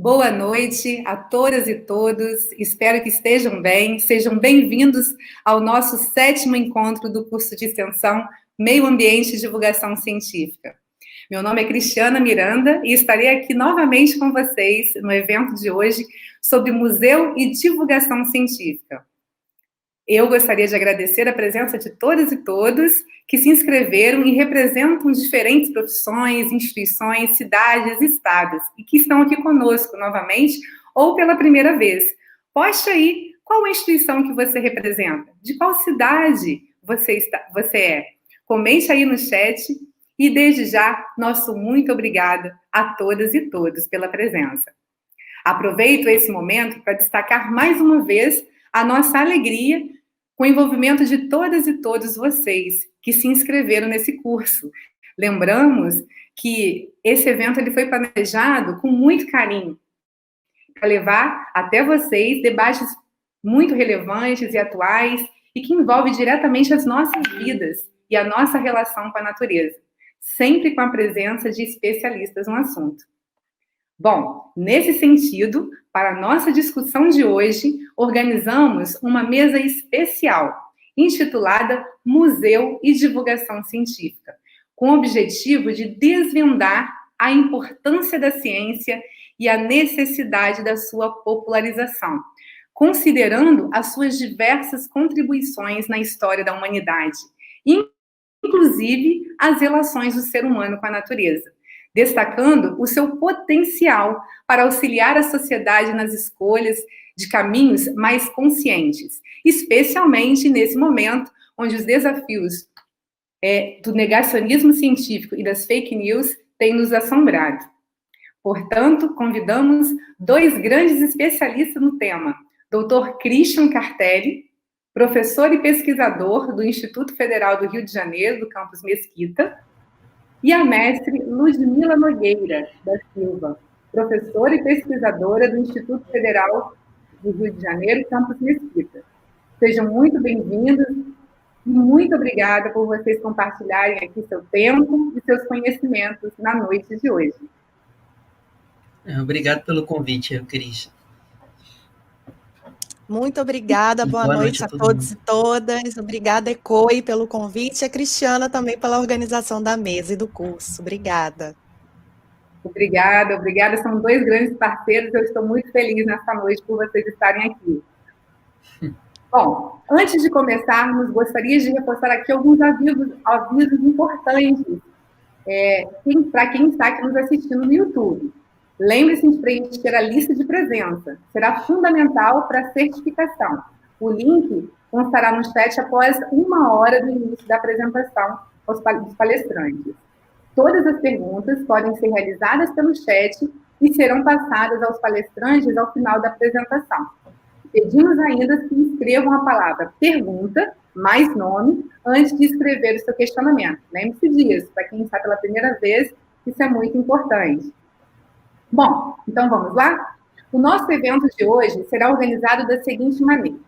Boa noite a todas e todos. Espero que estejam bem. Sejam bem-vindos ao nosso 7º encontro do curso de extensão Meio Ambiente e Divulgação Científica. Meu nome é Cristiana Miranda e estarei aqui novamente com vocês no evento de hoje sobre museu e divulgação científica. Eu gostaria de agradecer a presença de todas e todos que se inscreveram e representam diferentes profissões, instituições, cidades, estados e que estão aqui conosco novamente ou pela primeira vez. Poste aí qual a instituição que você representa, de qual cidade você é. Comente aí no chat e desde já nosso muito obrigado a todas e todos pela presença. Aproveito esse momento para destacar mais uma vez a nossa alegria com o envolvimento de todas e todos vocês que se inscreveram nesse curso. Lembramos que esse evento ele foi planejado com muito carinho para levar até vocês debates muito relevantes e atuais e que envolvem diretamente as nossas vidas e a nossa relação com a natureza, sempre com a presença de especialistas no assunto. Bom, nesse sentido, para a nossa discussão de hoje, organizamos uma mesa especial, intitulada Museu e Divulgação Científica, com o objetivo de desvendar a importância da ciência e a necessidade da sua popularização, considerando as suas diversas contribuições na história da humanidade, inclusive as relações do ser humano com a natureza, destacando o seu potencial para auxiliar a sociedade nas escolhas de caminhos mais conscientes, especialmente nesse momento onde os desafios do negacionismo científico e das fake news têm nos assombrado. Portanto, convidamos 2 grandes especialistas no tema, Dr. Christian Cartelli, professor e pesquisador do Instituto Federal do Rio de Janeiro, do campus Mesquita, e a mestre Ludmila Nogueira da Silva, professora e pesquisadora do Instituto Federal do Rio de Janeiro, campus Mesquita. Sejam muito bem-vindos e muito obrigada por vocês compartilharem aqui seu tempo e seus conhecimentos na noite de hoje. Obrigado pelo convite, Cris. Muito obrigada, boa noite a todos e todas. Obrigada, ECOI, pelo convite e a Cristiana também pela organização da mesa e do curso. Obrigada. Obrigada. São 2 grandes parceiros, eu estou muito feliz nessa noite por vocês estarem aqui. Bom, antes de começarmos, gostaria de reforçar aqui alguns avisos importantes para quem está aqui nos assistindo no YouTube. Lembre-se de preencher a lista de presença. Será fundamental para a certificação. O link constará no chat após 1 hora do início da apresentação dos palestrantes. Todas as perguntas podem ser realizadas pelo chat e serão passadas aos palestrantes ao final da apresentação. Pedimos ainda que escrevam a palavra pergunta, mais nome, antes de escrever o seu questionamento. Lembre-se disso, para quem está pela primeira vez, isso é muito importante. Bom, então vamos lá? O nosso evento de hoje será organizado da seguinte maneira.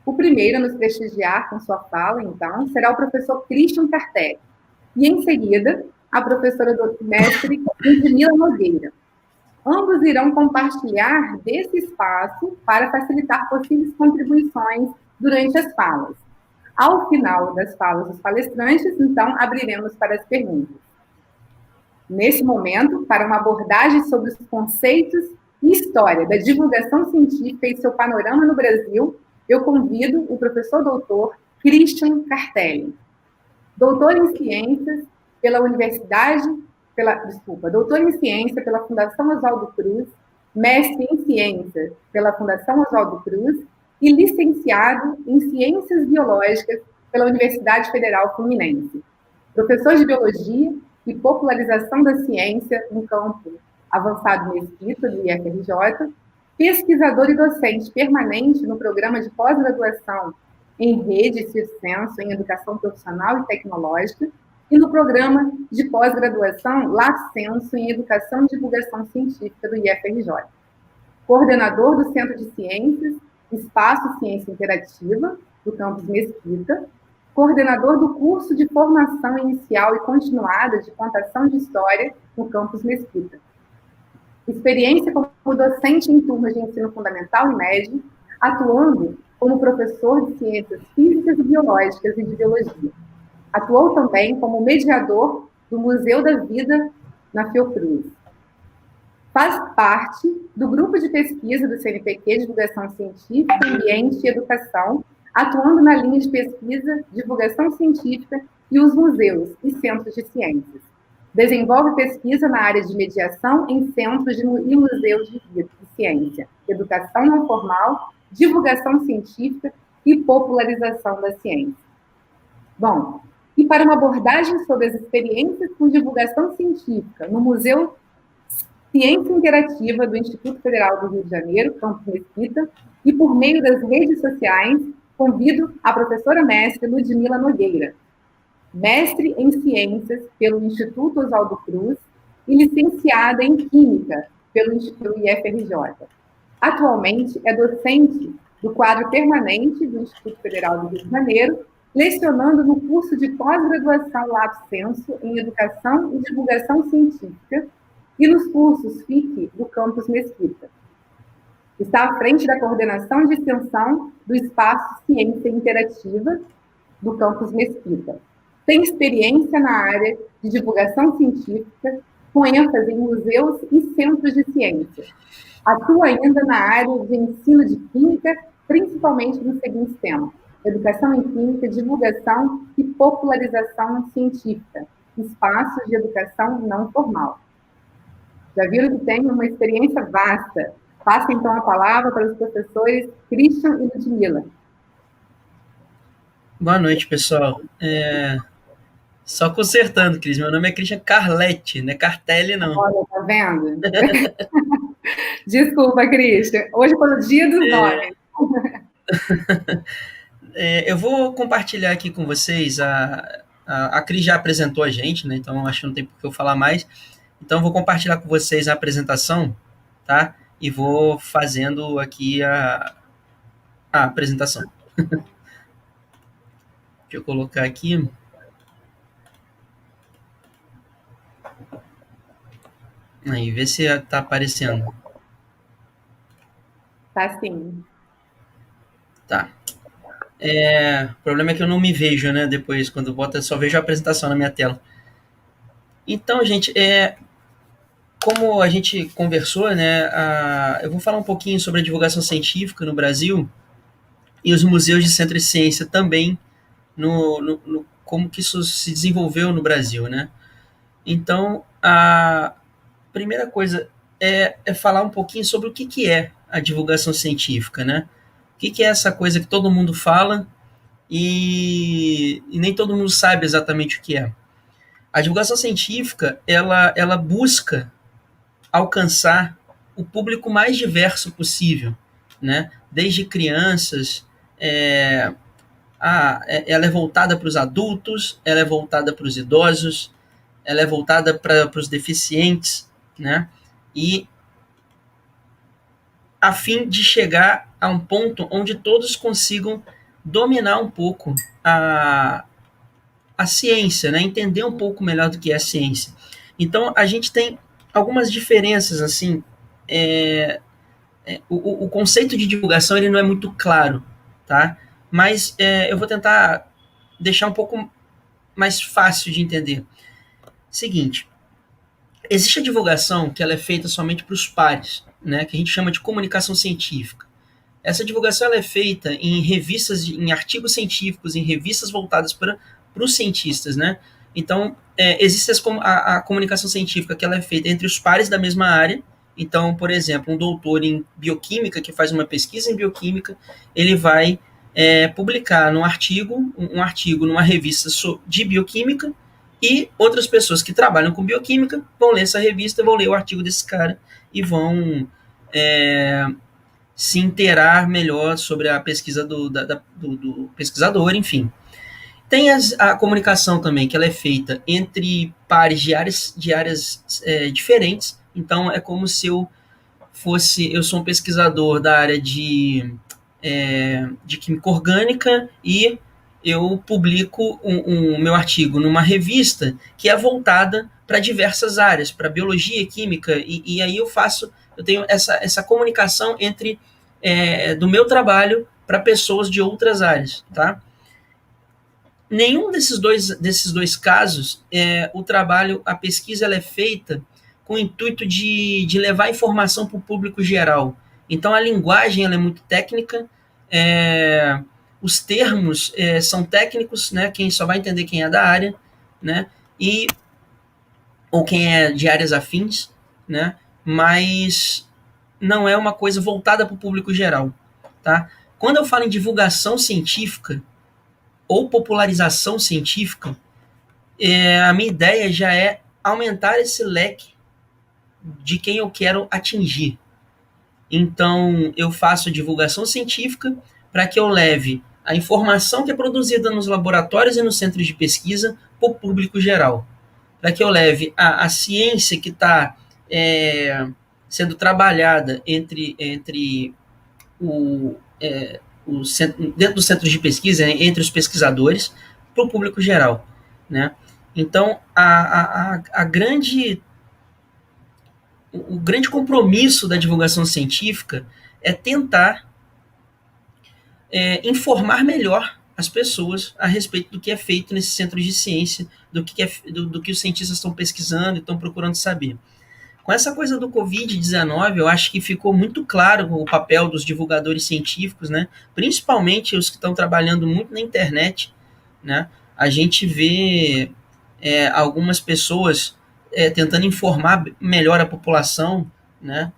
O primeiro a nos prestigiar com sua fala, então, será o professor Christian Cartelli. E, em seguida, a professora mestre Ludmila Nogueira. Ambos irão compartilhar desse espaço para facilitar possíveis contribuições durante as falas. Ao final das falas dos palestrantes, então, abriremos para as perguntas. Nesse momento, para uma abordagem sobre os conceitos e história da divulgação científica e seu panorama no Brasil, eu convido o professor doutor Christian Cartelli. Doutor em Ciências doutor em Ciência pela Fundação Oswaldo Cruz, mestre em Ciência pela Fundação Oswaldo Cruz e licenciado em Ciências Biológicas pela Universidade Federal Fluminense. Professor de Biologia e popularização da ciência no campo avançado Mesquita, do IFRJ, pesquisador e docente permanente no programa de pós-graduação em Rede e Circenso em Educação Profissional e Tecnológica e no programa de pós-graduação Lacenso em Educação e Divulgação Científica do IFRJ. Coordenador do Centro de Ciências, Espaço Ciência Interativa, do campus Mesquita, coordenador do curso de formação inicial e continuada de contação de história no campus Mesquita. experiência como docente em turmas de ensino fundamental e médio, atuando como professor de ciências físicas e biológicas e de biologia. Atuou também como mediador do Museu da Vida na Fiocruz. Faz parte do grupo de pesquisa do CNPq, Divulgação Científica, Ambiente e Educação, atuando na linha de pesquisa, divulgação científica e os museus e centros de ciências. Desenvolve pesquisa na área de mediação em centros e museus de ciência, educação não formal, divulgação científica e popularização da ciência. Bom, e para uma abordagem sobre as experiências com divulgação científica no Museu Ciência Interativa do Instituto Federal do Rio de Janeiro, Campus Mesquita, e por meio das redes sociais, convido a professora mestre Ludmila Nogueira, mestre em Ciências pelo Instituto Oswaldo Cruz e licenciada em Química pelo Instituto IFRJ. Atualmente é docente do quadro permanente do Instituto Federal do Rio de Janeiro, lecionando no curso de pós-graduação Lato Sensu em Educação e Divulgação Científica e nos cursos FIC do Campus Mesquita. Está à frente da coordenação de extensão do Espaço Ciência Interativa do Campus Mesquita. Tem experiência na área de divulgação científica, com ênfase em museus e centros de ciência. Atua ainda na área de ensino de química, principalmente nos seguintes temas: educação em química, divulgação e popularização científica, espaços de educação não formal. Já viram que tem uma experiência vasta. Passo, então, a palavra para os professores Christian e Ludmila. Boa noite, pessoal. Só consertando, Cris, meu nome é Christian Carletti, não é Cartelli, não. Olha, tá vendo? Desculpa, Christian. Hoje foi o dia dos nomes. Eu vou compartilhar aqui com vocês, a Cris já apresentou a gente, né? Então acho que não tem por que eu falar mais. Então eu vou compartilhar com vocês a apresentação, tá? E vou fazendo aqui a apresentação. Deixa eu colocar aqui. Aí, vê se tá aparecendo. Tá sim. Tá. O problema é que eu não me vejo, né? Depois, quando boto, eu só vejo a apresentação na minha tela. Então, gente, como a gente conversou, né? Eu vou falar um pouquinho sobre a divulgação científica no Brasil e os museus de centro de ciência também, como que isso se desenvolveu no Brasil, né? Então, a primeira coisa é falar um pouquinho sobre o que é a divulgação científica, né? O que é essa coisa que todo mundo fala e nem todo mundo sabe exatamente o que é. A divulgação científica, ela busca alcançar o público mais diverso possível, né? Desde crianças, ela é voltada para os adultos, ela é voltada para os idosos, ela é voltada para os deficientes, né? E a fim de chegar a um ponto onde todos consigam dominar um pouco a ciência, né? Entender um pouco melhor do que é a ciência. Então, a gente tem algumas diferenças, assim, o conceito de divulgação ele não é muito claro, tá? Mas eu vou tentar deixar um pouco mais fácil de entender. Seguinte, existe a divulgação que ela é feita somente para os pares, né? Que a gente chama de comunicação científica. Essa divulgação ela é feita em revistas, em artigos científicos, em revistas voltadas para os cientistas, né? Então, existe a comunicação científica que ela é feita entre os pares da mesma área. Então, por exemplo, um doutor em bioquímica que faz uma pesquisa em bioquímica, ele vai publicar um artigo numa revista de bioquímica e outras pessoas que trabalham com bioquímica vão ler essa revista, vão ler o artigo desse cara e vão se inteirar melhor sobre a pesquisa do pesquisador, enfim. Tem a comunicação também, que ela é feita entre pares de áreas diferentes. Então, é como se eu sou um pesquisador da área de química orgânica e eu publico o meu artigo numa revista que é voltada para diversas áreas, para biologia, química, e aí eu tenho essa comunicação entre do meu trabalho para pessoas de outras áreas, tá? Nenhum desses dois casos, a pesquisa ela é feita com o intuito de levar informação para o público geral. Então, a linguagem ela é muito técnica, os termos são técnicos, né? Quem só vai entender quem é da área, né? Ou quem é de áreas afins, né? Mas não é uma coisa voltada para o público geral, tá? Quando eu falo em divulgação científica ou popularização científica, a minha ideia já é aumentar esse leque de quem eu quero atingir. Então, eu faço divulgação científica para que eu leve a informação que é produzida nos laboratórios e nos centros de pesquisa para o público geral. Para que eu leve a ciência que está sendo trabalhada dentro dos centros de pesquisa, entre os pesquisadores, para o público geral, né? Então, o grande compromisso da divulgação científica é tentar informar melhor as pessoas a respeito do que é feito nesses centros de ciência, do que os cientistas estão pesquisando e estão procurando saber. Com essa coisa do Covid-19, eu acho que ficou muito claro o papel dos divulgadores científicos, né? Principalmente os que estão trabalhando muito na internet, né? A gente vê algumas pessoas tentando informar melhor a população, né?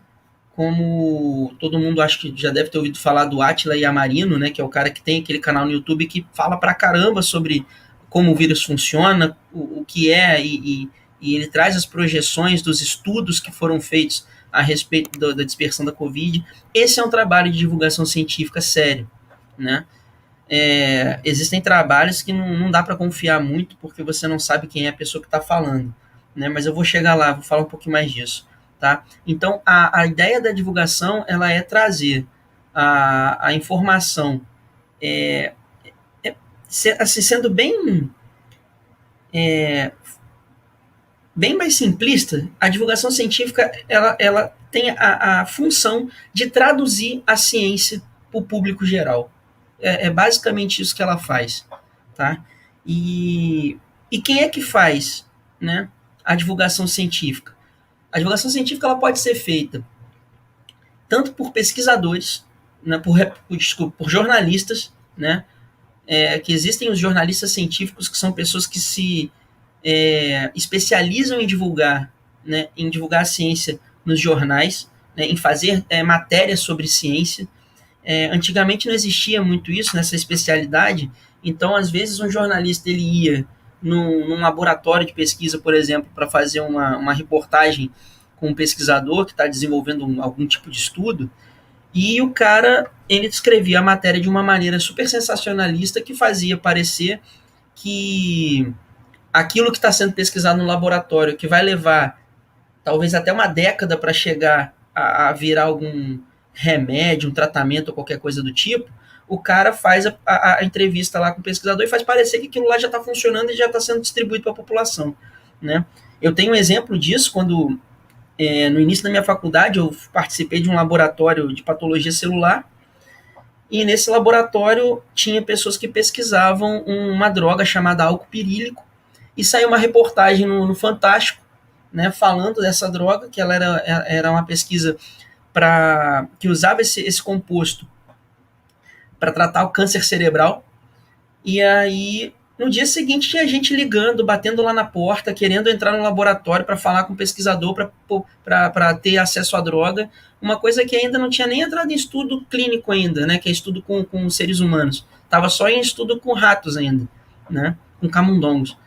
Como todo mundo acho que já deve ter ouvido falar do Átila Yamarino, né? Que é o cara que tem aquele canal no YouTube que fala pra caramba sobre como o vírus funciona, o que é e ele traz as projeções dos estudos que foram feitos a respeito da dispersão da Covid. Esse é um trabalho de divulgação científica sério, né? Existem trabalhos que não dá para confiar muito porque você não sabe quem é a pessoa que está falando, né? Mas eu vou chegar lá, vou falar um pouquinho mais disso, tá? Então, a ideia da divulgação ela é trazer a informação assim, sendo bem mais simplista. A divulgação científica ela tem a função de traduzir a ciência para o público geral. É basicamente isso que ela faz, tá? E quem é que faz, né, a divulgação científica? A divulgação científica ela pode ser feita tanto por pesquisadores, né, por jornalistas, né? Que existem os jornalistas científicos que são pessoas que se especializam em divulgar, né, em divulgar a ciência nos jornais, né, em fazer matérias sobre ciência. Antigamente não existia muito isso, nessa especialidade, então às vezes um jornalista ele ia num laboratório de pesquisa, por exemplo, para fazer uma reportagem com um pesquisador que está desenvolvendo algum tipo de estudo, e o cara ele descrevia a matéria de uma maneira super sensacionalista que fazia parecer que aquilo que está sendo pesquisado no laboratório, que vai levar talvez até uma década para chegar a virar algum remédio, um tratamento ou qualquer coisa do tipo, o cara faz a entrevista lá com o pesquisador e faz parecer que aquilo lá já está funcionando e já está sendo distribuído para a população, né? Eu tenho um exemplo disso quando, no início da minha faculdade, eu participei de um laboratório de patologia celular e nesse laboratório tinha pessoas que pesquisavam uma droga chamada álcool pirílico e saiu uma reportagem no Fantástico, né, falando dessa droga, que ela era uma pesquisa que usava esse composto para tratar o câncer cerebral. E aí, no dia seguinte, tinha gente ligando, batendo lá na porta, querendo entrar no laboratório para falar com o pesquisador para ter acesso à droga. Uma coisa que ainda não tinha nem entrado em estudo clínico ainda, né, que é estudo com seres humanos. Estava só em estudo com ratos ainda, né, com camundongos.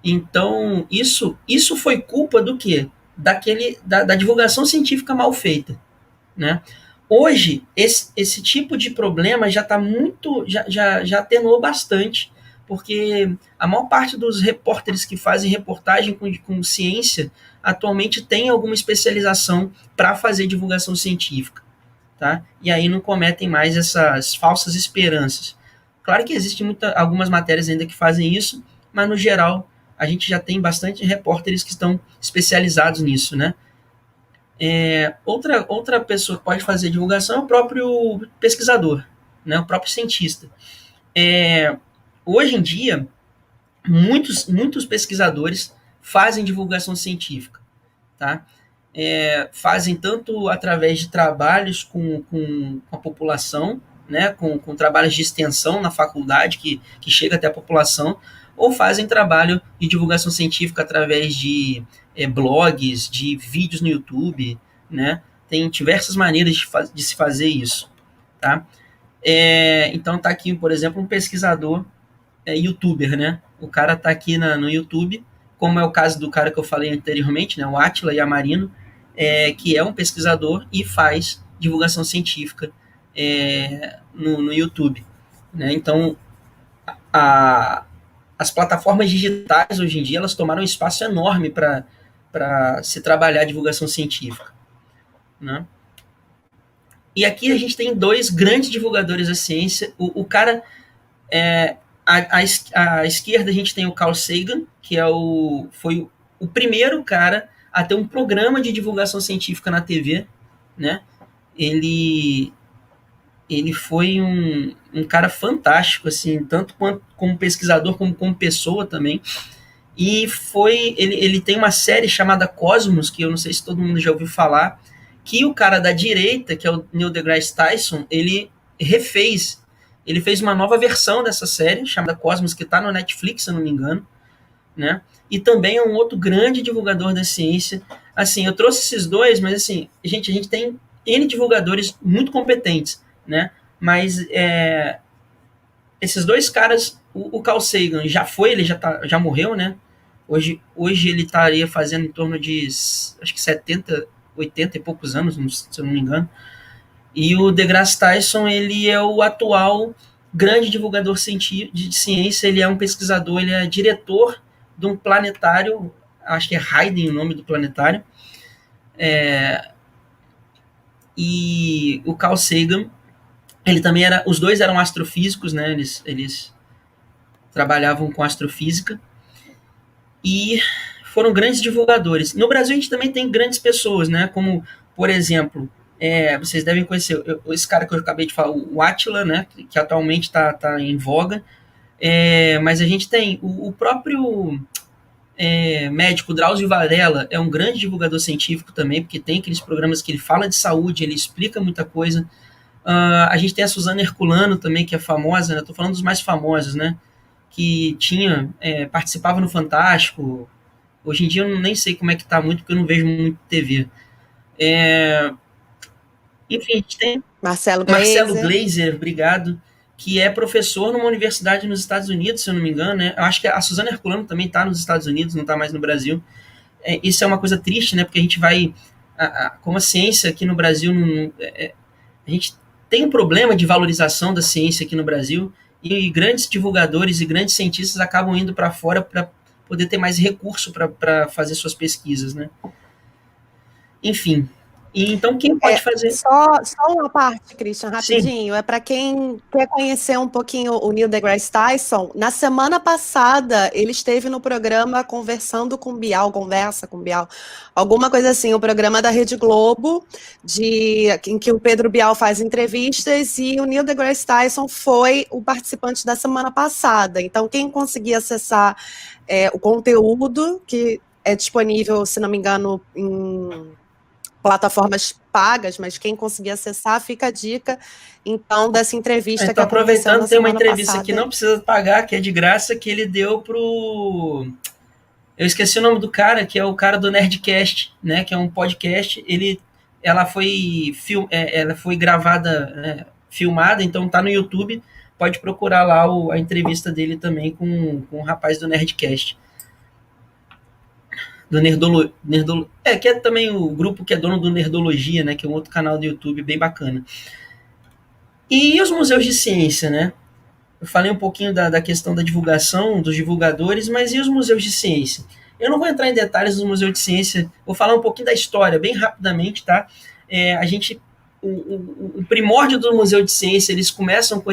Então, isso foi culpa do quê? Da divulgação científica mal feita, né? Hoje, esse tipo de problema já está muito, já atenuou bastante, porque a maior parte dos repórteres que fazem reportagem com ciência atualmente tem alguma especialização para fazer divulgação científica, tá? E aí não cometem mais essas falsas esperanças. Claro que existem algumas matérias ainda que fazem isso, mas no geral a gente já tem bastante repórteres que estão especializados nisso, né? Outra pessoa que pode fazer divulgação é o próprio pesquisador, né? O próprio cientista. Hoje em dia, muitos pesquisadores fazem divulgação científica, tá? Fazem tanto através de trabalhos com a população, né, com trabalhos de extensão na faculdade que chega até a população, ou fazem trabalho de divulgação científica através de blogs, de vídeos no YouTube, né? Tem diversas maneiras de se fazer isso, tá? Então tá aqui, por exemplo, um pesquisador youtuber, né? O cara tá aqui no YouTube, como é o caso do cara que eu falei anteriormente, né? O Átila Yamarino, que é um pesquisador e faz divulgação científica no YouTube, né? Então, as plataformas digitais hoje em dia elas tomaram um espaço enorme para se trabalhar a divulgação científica, né? E aqui a gente tem dois grandes divulgadores da ciência. O cara, à esquerda a gente tem o Carl Sagan, que foi o primeiro cara a ter um programa de divulgação científica na TV, né? Ele foi um cara fantástico, assim, tanto como pesquisador como pessoa também. E ele tem uma série chamada Cosmos, que eu não sei se todo mundo já ouviu falar, que o cara da direita, que é o Neil deGrasse Tyson, ele refez. Ele fez uma nova versão dessa série, chamada Cosmos, que está no Netflix, se eu não me engano, né? E também é um outro grande divulgador da ciência. Assim, eu trouxe esses dois, mas assim, a gente tem N divulgadores muito competentes, né? Mas esses dois caras, o Carl Sagan ele já morreu, né? Hoje ele estaria fazendo em torno de, acho que 70, 80 e poucos anos, se eu não me engano. E o deGrasse Tyson, ele é o atual grande divulgador de ciência, ele é um pesquisador, ele é diretor de um planetário, acho que é Hayden o nome do planetário, e o Carl Sagan, ele também os dois eram astrofísicos, né? Eles trabalhavam com astrofísica e foram grandes divulgadores. No Brasil a gente também tem grandes pessoas, né? Como, por exemplo, vocês devem conhecer esse cara que eu acabei de falar, o Átila, né? Que atualmente está em voga. Mas a gente tem o próprio médico Drauzio Varela, é um grande divulgador científico também, porque tem aqueles programas que ele fala de saúde, ele explica muita coisa. A gente tem a Suzana Herculano também, que é famosa, né? Estou falando dos mais famosos, né? Que participava no Fantástico. Hoje em dia eu nem sei como é que tá muito, porque eu não vejo muito TV. Enfim, a gente tem Marcelo Gleiser, obrigado, que é professor numa universidade nos Estados Unidos, se eu não me engano, né? Eu acho que a Suzana Herculano também está nos Estados Unidos, não está mais no Brasil. Isso é uma coisa triste, né? Porque a gente vai... como a ciência aqui no Brasil... a gente tem um problema de valorização da ciência aqui no Brasil e grandes divulgadores e grandes cientistas acabam indo para fora para poder ter mais recurso para fazer suas pesquisas, né? Enfim... Então, quem pode fazer... Só uma parte, Christian, rapidinho. Sim. Para quem quer conhecer um pouquinho o Neil deGrasse Tyson, na semana passada, ele esteve no programa Conversa com Bial, alguma coisa assim, o programa da Rede Globo, em que o Pedro Bial faz entrevistas, e o Neil deGrasse Tyson foi o participante da semana passada. Então, quem conseguir acessar o conteúdo, que é disponível, se não me engano, em plataformas pagas, mas quem conseguir acessar, fica a dica, então, dessa entrevista que aproveitando, tem uma entrevista que não precisa pagar, que é de graça, que ele deu pro... Eu esqueci o nome do cara, que é o cara do Nerdcast, né, que é um podcast. Ela foi gravada, filmada, então tá no YouTube, pode procurar lá a entrevista dele também com o rapaz do Nerdcast. Do que é também o grupo que é dono do Nerdologia, né, que é um outro canal do YouTube bem bacana. E os museus de ciência, né? Eu falei um pouquinho da questão da divulgação, dos divulgadores, mas e os museus de ciência? Eu não vou entrar em detalhes dos museus de ciência, vou falar um pouquinho da história, bem rapidamente, tá? O primórdio do museu de ciência, eles começam com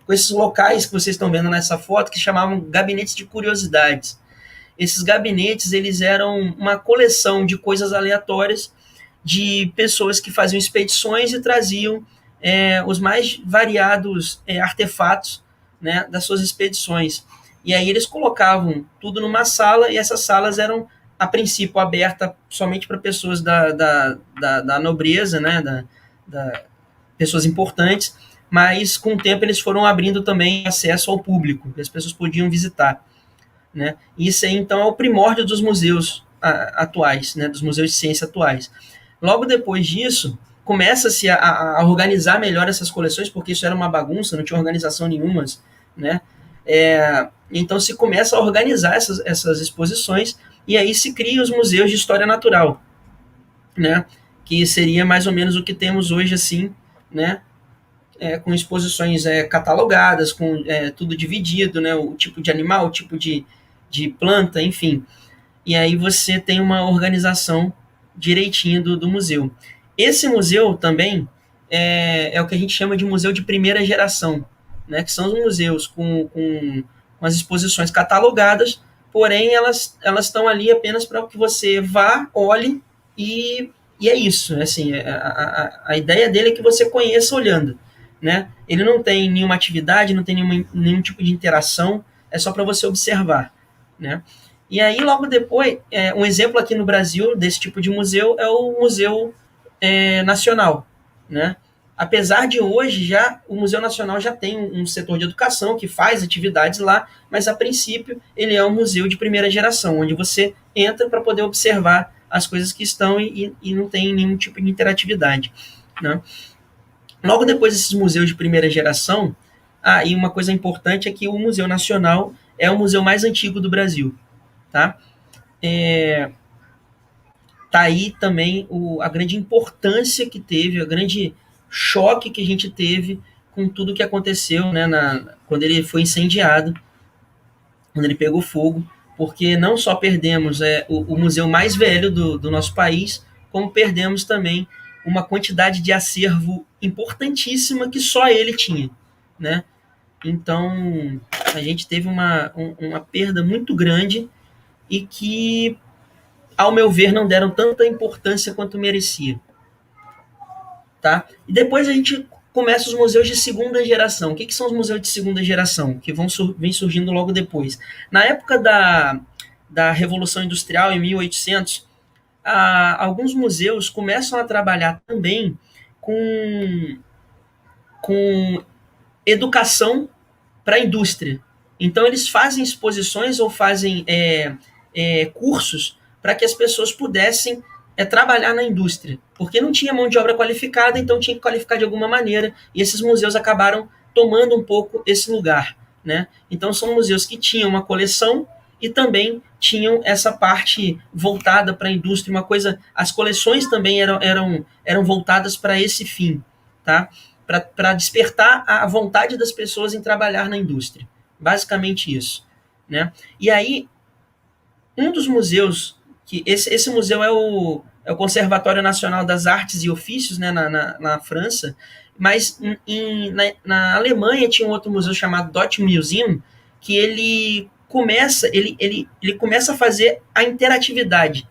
com esses locais que vocês estão vendo nessa foto, que chamavam gabinetes de curiosidades. Esses gabinetes, eles eram uma coleção de coisas aleatórias de pessoas que faziam expedições e traziam os mais variados artefatos, né, das suas expedições. E aí eles colocavam tudo numa sala, e essas salas eram, a princípio, abertas somente para pessoas da nobreza, né, pessoas importantes, mas com o tempo eles foram abrindo também acesso ao público, que as pessoas podiam visitar, né? Isso aí, então, é o primórdio dos museus atuais, né, dos museus de ciência atuais. Logo depois disso, começa-se a organizar melhor essas coleções, porque isso era uma bagunça, não tinha organização nenhuma, né? Então se começa a organizar essas exposições, e aí se cria os museus de história natural, né? Que seria mais ou menos o que temos hoje, assim, né? Com exposições catalogadas, com tudo dividido, né? O tipo de animal, o tipo de planta, enfim. E aí você tem uma organização direitinho do museu. Esse museu também é o que a gente chama de museu de primeira geração, né? Que são os museus com as exposições catalogadas, porém elas estão ali apenas para que você vá, olhe e é isso. Assim, a ideia dele é que você conheça olhando, né? Ele não tem nenhuma atividade, não tem nenhum tipo de interação, é só para você observar, né? E aí, logo depois, um exemplo aqui no Brasil desse tipo de museu é o Museu Nacional, né? Apesar de hoje o Museu Nacional já tem um setor de educação que faz atividades lá, mas a princípio ele é um museu de primeira geração, onde você entra para poder observar as coisas que estão e não tem nenhum tipo de interatividade, né? Logo depois desses museus de primeira geração, e uma coisa importante é que o Museu Nacional é o museu mais antigo do Brasil, tá? Tá aí também a grande importância que teve, a grande choque que a gente teve com tudo que aconteceu, né, quando ele foi incendiado, quando ele pegou fogo, porque não só perdemos o museu mais velho do nosso país, como perdemos também uma quantidade de acervo importantíssima que só ele tinha, né? Então, a gente teve uma perda muito grande e que, ao meu ver, não deram tanta importância quanto merecia. Tá? E depois a gente começa os museus de segunda geração. O que são os museus de segunda geração? Que vem surgindo logo depois. Na época da Revolução Industrial, em 1800, alguns museus começam a trabalhar também com educação para a indústria. Então, eles fazem exposições ou fazem cursos para que as pessoas pudessem trabalhar na indústria, porque não tinha mão de obra qualificada, então tinha que qualificar de alguma maneira, e esses museus acabaram tomando um pouco esse lugar, né? Então são museus que tinham uma coleção e também tinham essa parte voltada para a indústria, uma coisa, as coleções também eram voltadas para esse fim, tá? Para despertar a vontade das pessoas em trabalhar na indústria, basicamente isso, né? E aí, um dos museus, que esse museu é o Conservatório Nacional das Artes e Ofícios, né, na França, mas na Alemanha tinha um outro museu chamado Deutsche Museum, que ele começa a fazer a interatividade.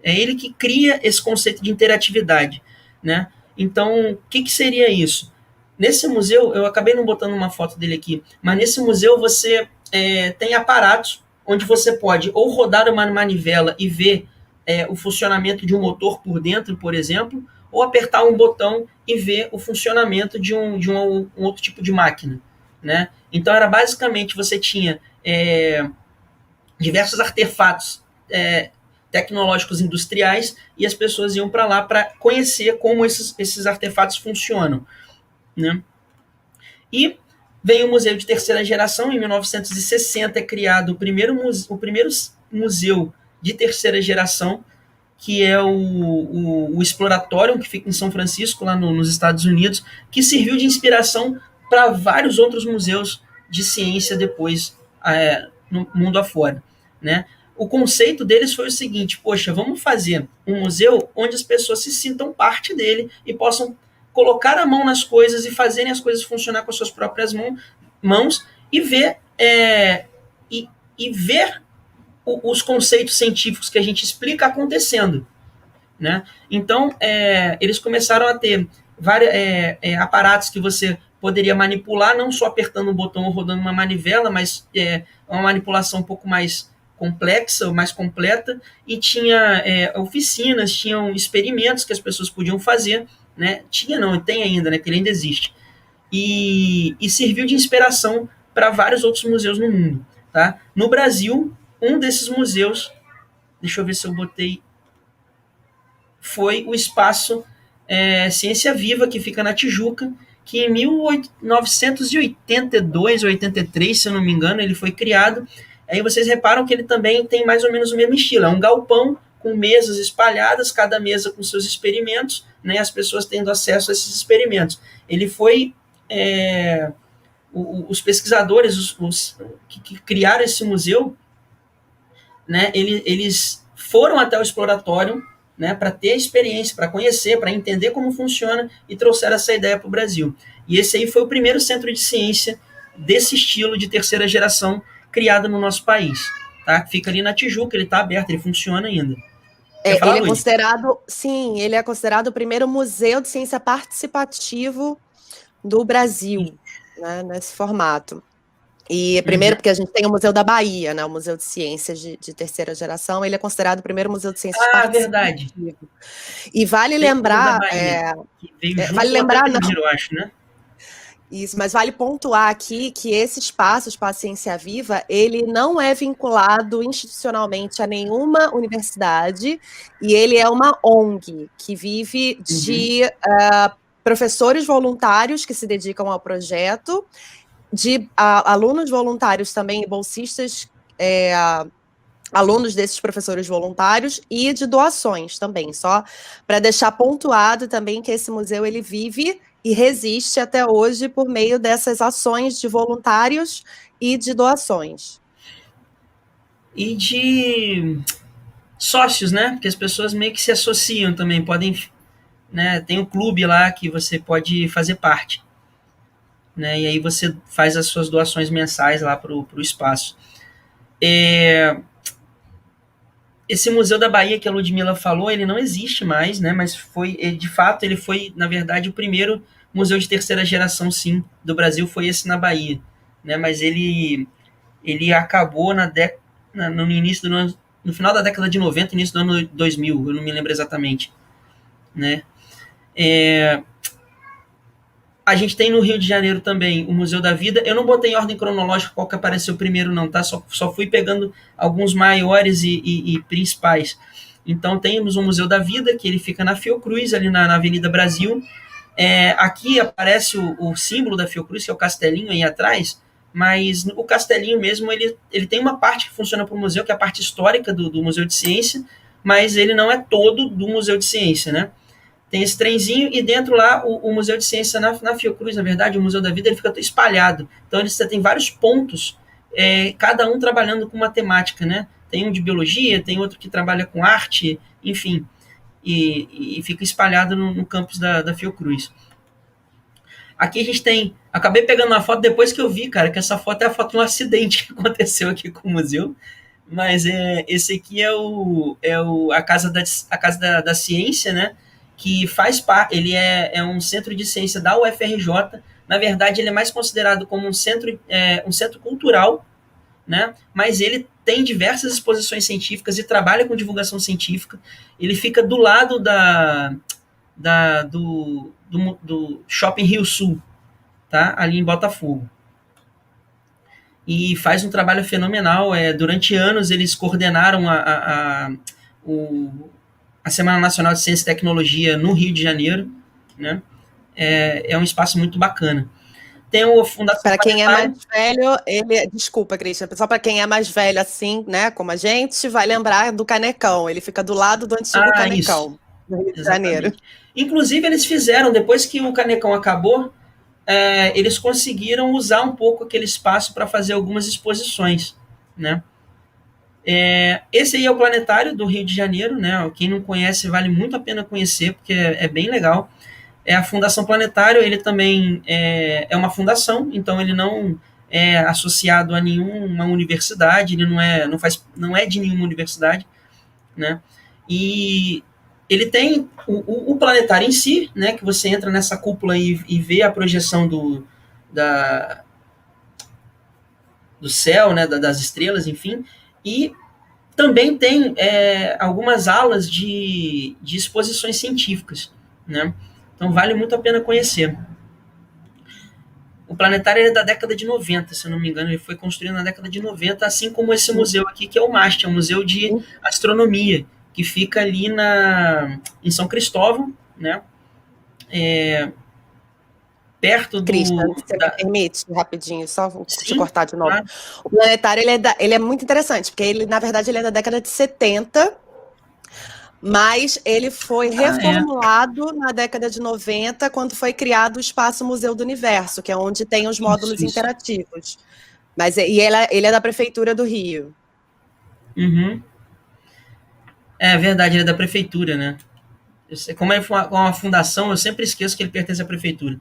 É ele que cria esse conceito de interatividade, né? Então, o que seria isso? Nesse museu, eu acabei não botando uma foto dele aqui, mas nesse museu você tem aparatos onde você pode ou rodar uma manivela e ver o funcionamento de um motor por dentro, por exemplo, ou apertar um botão e ver o funcionamento de um outro tipo de máquina, né? Então, era basicamente, você tinha diversos artefatos tecnológicos industriais e as pessoas iam para lá para conhecer como esses artefatos funcionam, né? E veio o Museu de Terceira Geração. Em 1960 é criado o primeiro museu de terceira geração, que é o Exploratório, que fica em São Francisco, lá nos Estados Unidos, que serviu de inspiração para vários outros museus de ciência depois no mundo afora, né? O conceito deles foi o seguinte: poxa, vamos fazer um museu onde as pessoas se sintam parte dele e possam colocar a mão nas coisas e fazerem as coisas funcionar com as suas próprias mãos, mãos e ver, e ver os conceitos científicos que a gente explica acontecendo, né? Então, eles começaram a ter vários aparatos que você poderia manipular, não só apertando um botão ou rodando uma manivela, mas uma manipulação um pouco mais complexa, mais completa, e tinha oficinas, tinham experimentos que as pessoas podiam fazer, né? Tinha não, tem ainda, né? Que ele ainda existe. E serviu de inspiração para vários outros museus no mundo, tá? No Brasil, um desses museus, deixa eu ver se eu botei, foi o espaço Ciência Viva, que fica na Tijuca, que em 1982 ou 83, se eu não me engano, ele foi criado. Aí vocês reparam que ele também tem mais ou menos o mesmo estilo. É um galpão com mesas espalhadas, cada mesa com seus experimentos, né, as pessoas tendo acesso a esses experimentos. Ele foi... os pesquisadores que criaram esse museu, né, eles foram até o exploratório, né, para ter experiência, para conhecer, para entender como funciona, e trouxeram essa ideia para o Brasil. E esse aí foi o primeiro centro de ciência desse estilo de terceira geração criado no nosso país. Tá? Fica ali na Tijuca, ele está aberto, ele funciona ainda. Ele é considerado, sim, ele é considerado o primeiro museu de ciência participativo do Brasil, né, nesse formato. E primeiro porque a gente tem o Museu da Bahia, né, o Museu de Ciências de terceira geração, ele é considerado o primeiro museu de ciências participativo. Verdade. E vale lembrar... vale lembrar, não. Eu acho, né? Isso, mas vale pontuar aqui que esse espaço Ciência Viva, ele não é vinculado institucionalmente a nenhuma universidade, e ele é uma ONG que vive de professores voluntários que se dedicam ao projeto, de alunos voluntários também, bolsistas, alunos desses professores voluntários, e de doações também, só para deixar pontuado também que esse museu ele vive e resiste até hoje por meio dessas ações de voluntários e de doações. E de sócios, né? Porque as pessoas meio que se associam também, podem, né? Tem um clube lá que você pode fazer parte, né? E aí você faz as suas doações mensais lá para o espaço. Esse Museu da Bahia que a Ludmila falou, ele não existe mais, né? Mas foi, de fato, ele foi, na verdade, o primeiro museu de terceira geração, sim, do Brasil, foi esse na Bahia, né? Mas ele acabou no início do ano, no final da década de 90, início do ano 2000, eu não me lembro exatamente, né? A gente tem no Rio de Janeiro também o Museu da Vida. Eu não botei em ordem cronológica qual que apareceu primeiro, não, tá? Só fui pegando alguns maiores e principais. Então, temos o Museu da Vida, que ele fica na Fiocruz, ali na Avenida Brasil. Aqui aparece o símbolo da Fiocruz, que é o castelinho aí atrás, mas o castelinho mesmo, ele tem uma parte que funciona para o museu, que é a parte histórica do Museu de Ciência, mas ele não é todo do Museu de Ciência, né? Tem esse trenzinho e dentro lá o Museu de Ciência na Fiocruz, na verdade, o Museu da Vida, ele fica espalhado. Então você tem vários pontos, cada um trabalhando com matemática, né? Tem um de biologia, tem outro que trabalha com arte, enfim, e fica espalhado no campus da Fiocruz. Aqui a gente tem... Acabei pegando uma foto depois que eu vi, cara, que essa foto é a foto de um acidente que aconteceu aqui com o museu. Mas esse aqui a Casa da Ciência, né? Que faz parte, ele é um centro de ciência da UFRJ. Na verdade, ele é mais considerado como um centro cultural, né? Mas ele tem diversas exposições científicas e trabalha com divulgação científica. Ele fica do lado do Shopping Rio Sul, tá? Ali em Botafogo. E faz um trabalho fenomenal. Durante anos, eles coordenaram a Semana Nacional de Ciência e Tecnologia no Rio de Janeiro, né? É um espaço muito bacana. Tem o Fundação Para quem é mais velho, desculpa, Cristian, só para quem é mais velho assim, né, como a gente, vai lembrar do Canecão. Ele fica do lado do antigo Canecão, no Rio de Janeiro. Inclusive, eles fizeram, depois que o Canecão acabou, eles conseguiram usar um pouco aquele espaço para fazer algumas exposições, né? Esse aí é o Planetário do Rio de Janeiro, né? Quem não conhece, vale muito a pena conhecer, porque é bem legal. A Fundação Planetário, ele também é uma fundação, então ele não associado a nenhuma universidade, ele não é de nenhuma universidade, né? E ele tem o planetário em si, né? Que você entra nessa cúpula e vê a projeção do céu, né? Das estrelas, enfim. E também tem algumas alas de exposições científicas, né? Então vale muito a pena conhecer. O planetário é da década de 90, se eu não me engano, ele foi construído na década de 90, assim como esse museu aqui, que é o MAST, é um museu de astronomia, que fica ali em São Cristóvão, né? Perto do... Christian, você me permite, rapidinho, só vou te cortar de novo. Claro. O planetário, ele é muito interessante, porque ele, na verdade, ele é da década de 70, mas ele foi reformulado na década de 90, quando foi criado o Espaço Museu do Universo, que é onde tem os módulos interativos. Mas, ele é da Prefeitura do Rio. Uhum. É verdade, ele é da Prefeitura, né? Como é uma fundação, eu sempre esqueço que ele pertence à Prefeitura.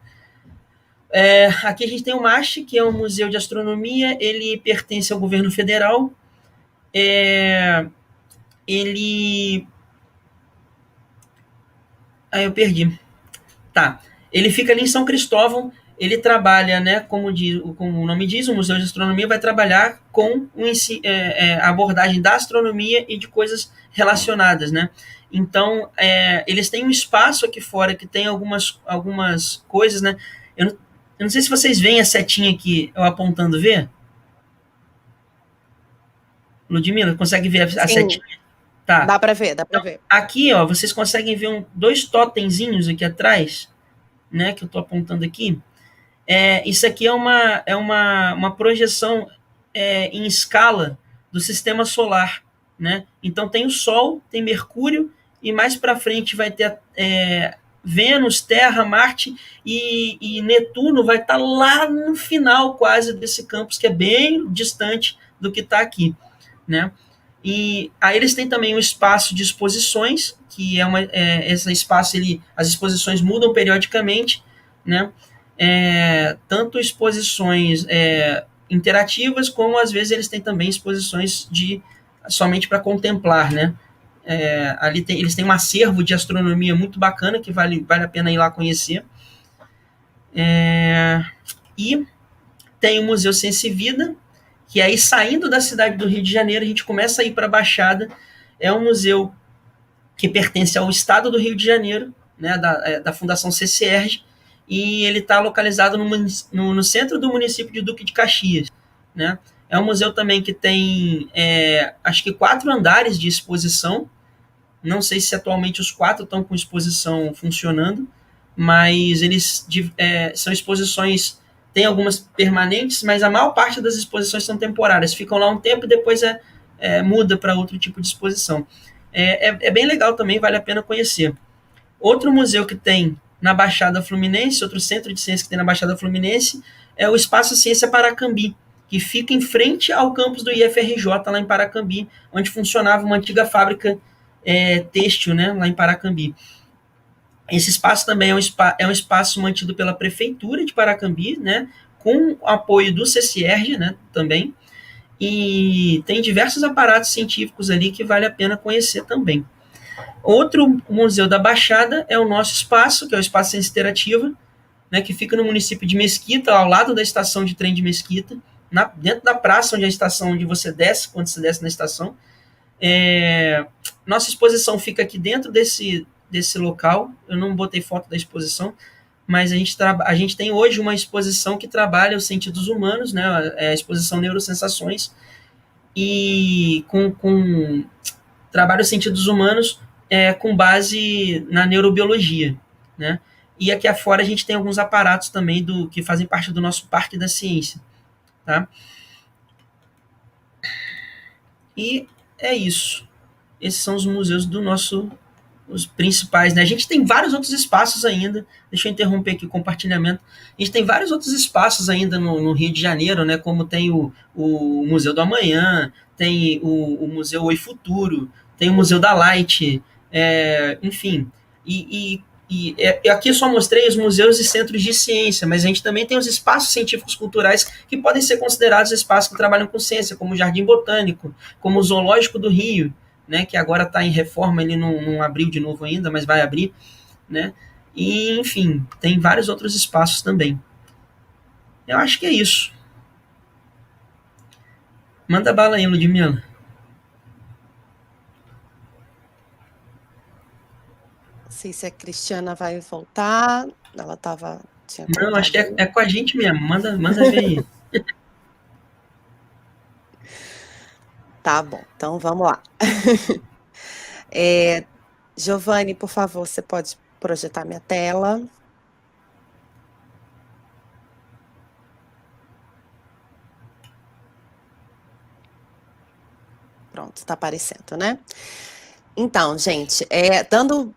Aqui a gente tem o MAST, que é um museu de astronomia, ele pertence ao governo federal. Ele... eu perdi. Tá. Ele fica ali em São Cristóvão, ele trabalha, né, como o nome diz, o Museu de Astronomia vai trabalhar com a abordagem da astronomia e de coisas relacionadas, né? Então, eles têm um espaço aqui fora que tem algumas coisas, né? Eu não sei se vocês veem a setinha aqui, eu apontando, vê? Ludmila, consegue ver a setinha? Tá. Dá para ver, dá para ver. Aqui, ó, vocês conseguem ver dois totemzinhos aqui atrás, né, que eu estou apontando aqui. Isso aqui é uma projeção em escala do sistema solar, né? Então tem o Sol, tem Mercúrio, e mais para frente vai ter Vênus, Terra, Marte, e Netuno vai estar lá no final quase desse campus, que é bem distante do que está aqui, né? E aí eles têm também um espaço de exposições, que esse espaço, as exposições mudam periodicamente, né? Tanto exposições interativas, como às vezes eles têm também exposições somente para contemplar, né? Eles têm um acervo de astronomia muito bacana, que vale a pena ir lá conhecer. E tem o Museu Ciência e Vida, que aí, saindo da cidade do Rio de Janeiro, a gente começa a ir para a Baixada. É um museu que pertence ao estado do Rio de Janeiro, né, da Fundação CCERJ, e ele está localizado no centro do município de Duque de Caxias, né? É um museu também que tem, acho que 4 andares de exposição. Não sei se atualmente os 4 estão com exposição funcionando, mas eles são exposições... Tem algumas permanentes, mas a maior parte das exposições são temporárias. Ficam lá um tempo e depois muda para outro tipo de exposição. É bem legal também, vale a pena conhecer. Outro museu que tem na Baixada Fluminense, outro centro de ciência que tem na Baixada Fluminense, é o Espaço Ciência Paracambi, que fica em frente ao campus do IFRJ, lá em Paracambi, onde funcionava uma antiga fábrica têxtil, né, lá em Paracambi. Esse espaço também é um espaço mantido pela Prefeitura de Paracambi, né, com o apoio do CCERJ, né, também, e tem diversos aparatos científicos ali que vale a pena conhecer também. Outro museu da Baixada é o nosso espaço, que é o Espaço Ciência Interativa, né, que fica no município de Mesquita, ao lado da estação de trem de Mesquita, dentro da praça onde é a estação onde você desce, quando você desce na estação. Nossa exposição fica aqui dentro desse local. Eu não botei foto da exposição, mas a gente tem hoje uma exposição que trabalha os sentidos humanos, né, a exposição Neurosensações, e trabalha os sentidos humanos com base na neurobiologia, né? E aqui afora a gente tem alguns aparatos também que fazem parte do nosso Parque da Ciência, tá? E é isso. Esses são os museus os principais, né? A gente tem vários outros espaços ainda. Deixa eu interromper aqui o compartilhamento. A gente tem vários outros espaços ainda no Rio de Janeiro, né? Como tem o Museu do Amanhã, tem o Museu Oi Futuro, tem o Museu da Light, enfim. E E aqui eu só mostrei os museus e centros de ciência, mas a gente também tem os espaços científicos culturais que podem ser considerados espaços que trabalham com ciência, como o Jardim Botânico, como o Zoológico do Rio, né, que agora está em reforma, ele não abriu de novo ainda, mas vai abrir, né? E, enfim, tem vários outros espaços também. Eu acho que é isso. Manda bala aí, Ludmila. Não sei se a Cristiana vai voltar. Ela estava... Não, acho que é com a gente mesmo. Manda ver aí. Tá bom, então vamos lá. Giovanni, por favor, você pode projetar minha tela. Pronto, está aparecendo, né? Então, gente, dando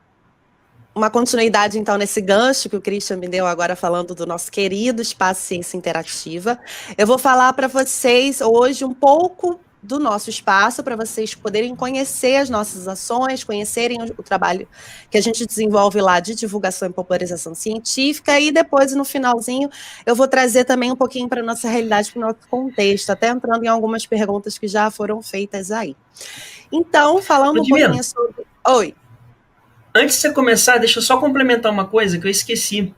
uma continuidade, então, nesse gancho que o Christian me deu agora falando do nosso querido Espaço Ciência Interativa, eu vou falar para vocês hoje um pouco do nosso espaço, para vocês poderem conhecer as nossas ações, conhecerem o trabalho que a gente desenvolve lá de divulgação e popularização científica, e depois, no finalzinho, eu vou trazer também um pouquinho para a nossa realidade, para o nosso contexto, até entrando em algumas perguntas que já foram feitas aí. Então, falando um pouquinho sobre... Oi. Antes de você começar, deixa eu só complementar uma coisa que eu esqueci.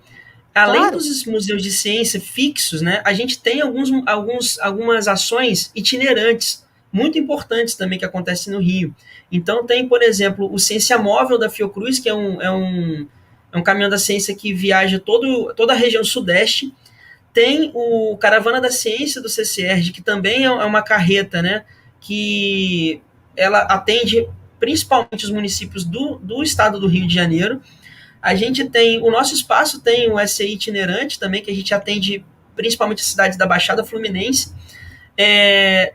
Além dos museus de ciência fixos, né, a gente tem algumas ações itinerantes, muito importantes também, que acontecem no Rio. Então tem, por exemplo, o Ciência Móvel da Fiocruz, que é um caminhão da ciência que viaja toda a região sudeste. Tem o Caravana da Ciência do CCERJ, que também é uma carreta, né, que ela atende principalmente os municípios do estado do Rio de Janeiro. A gente tem, o nosso espaço tem o SCI itinerante também, que a gente atende principalmente as cidades da Baixada Fluminense.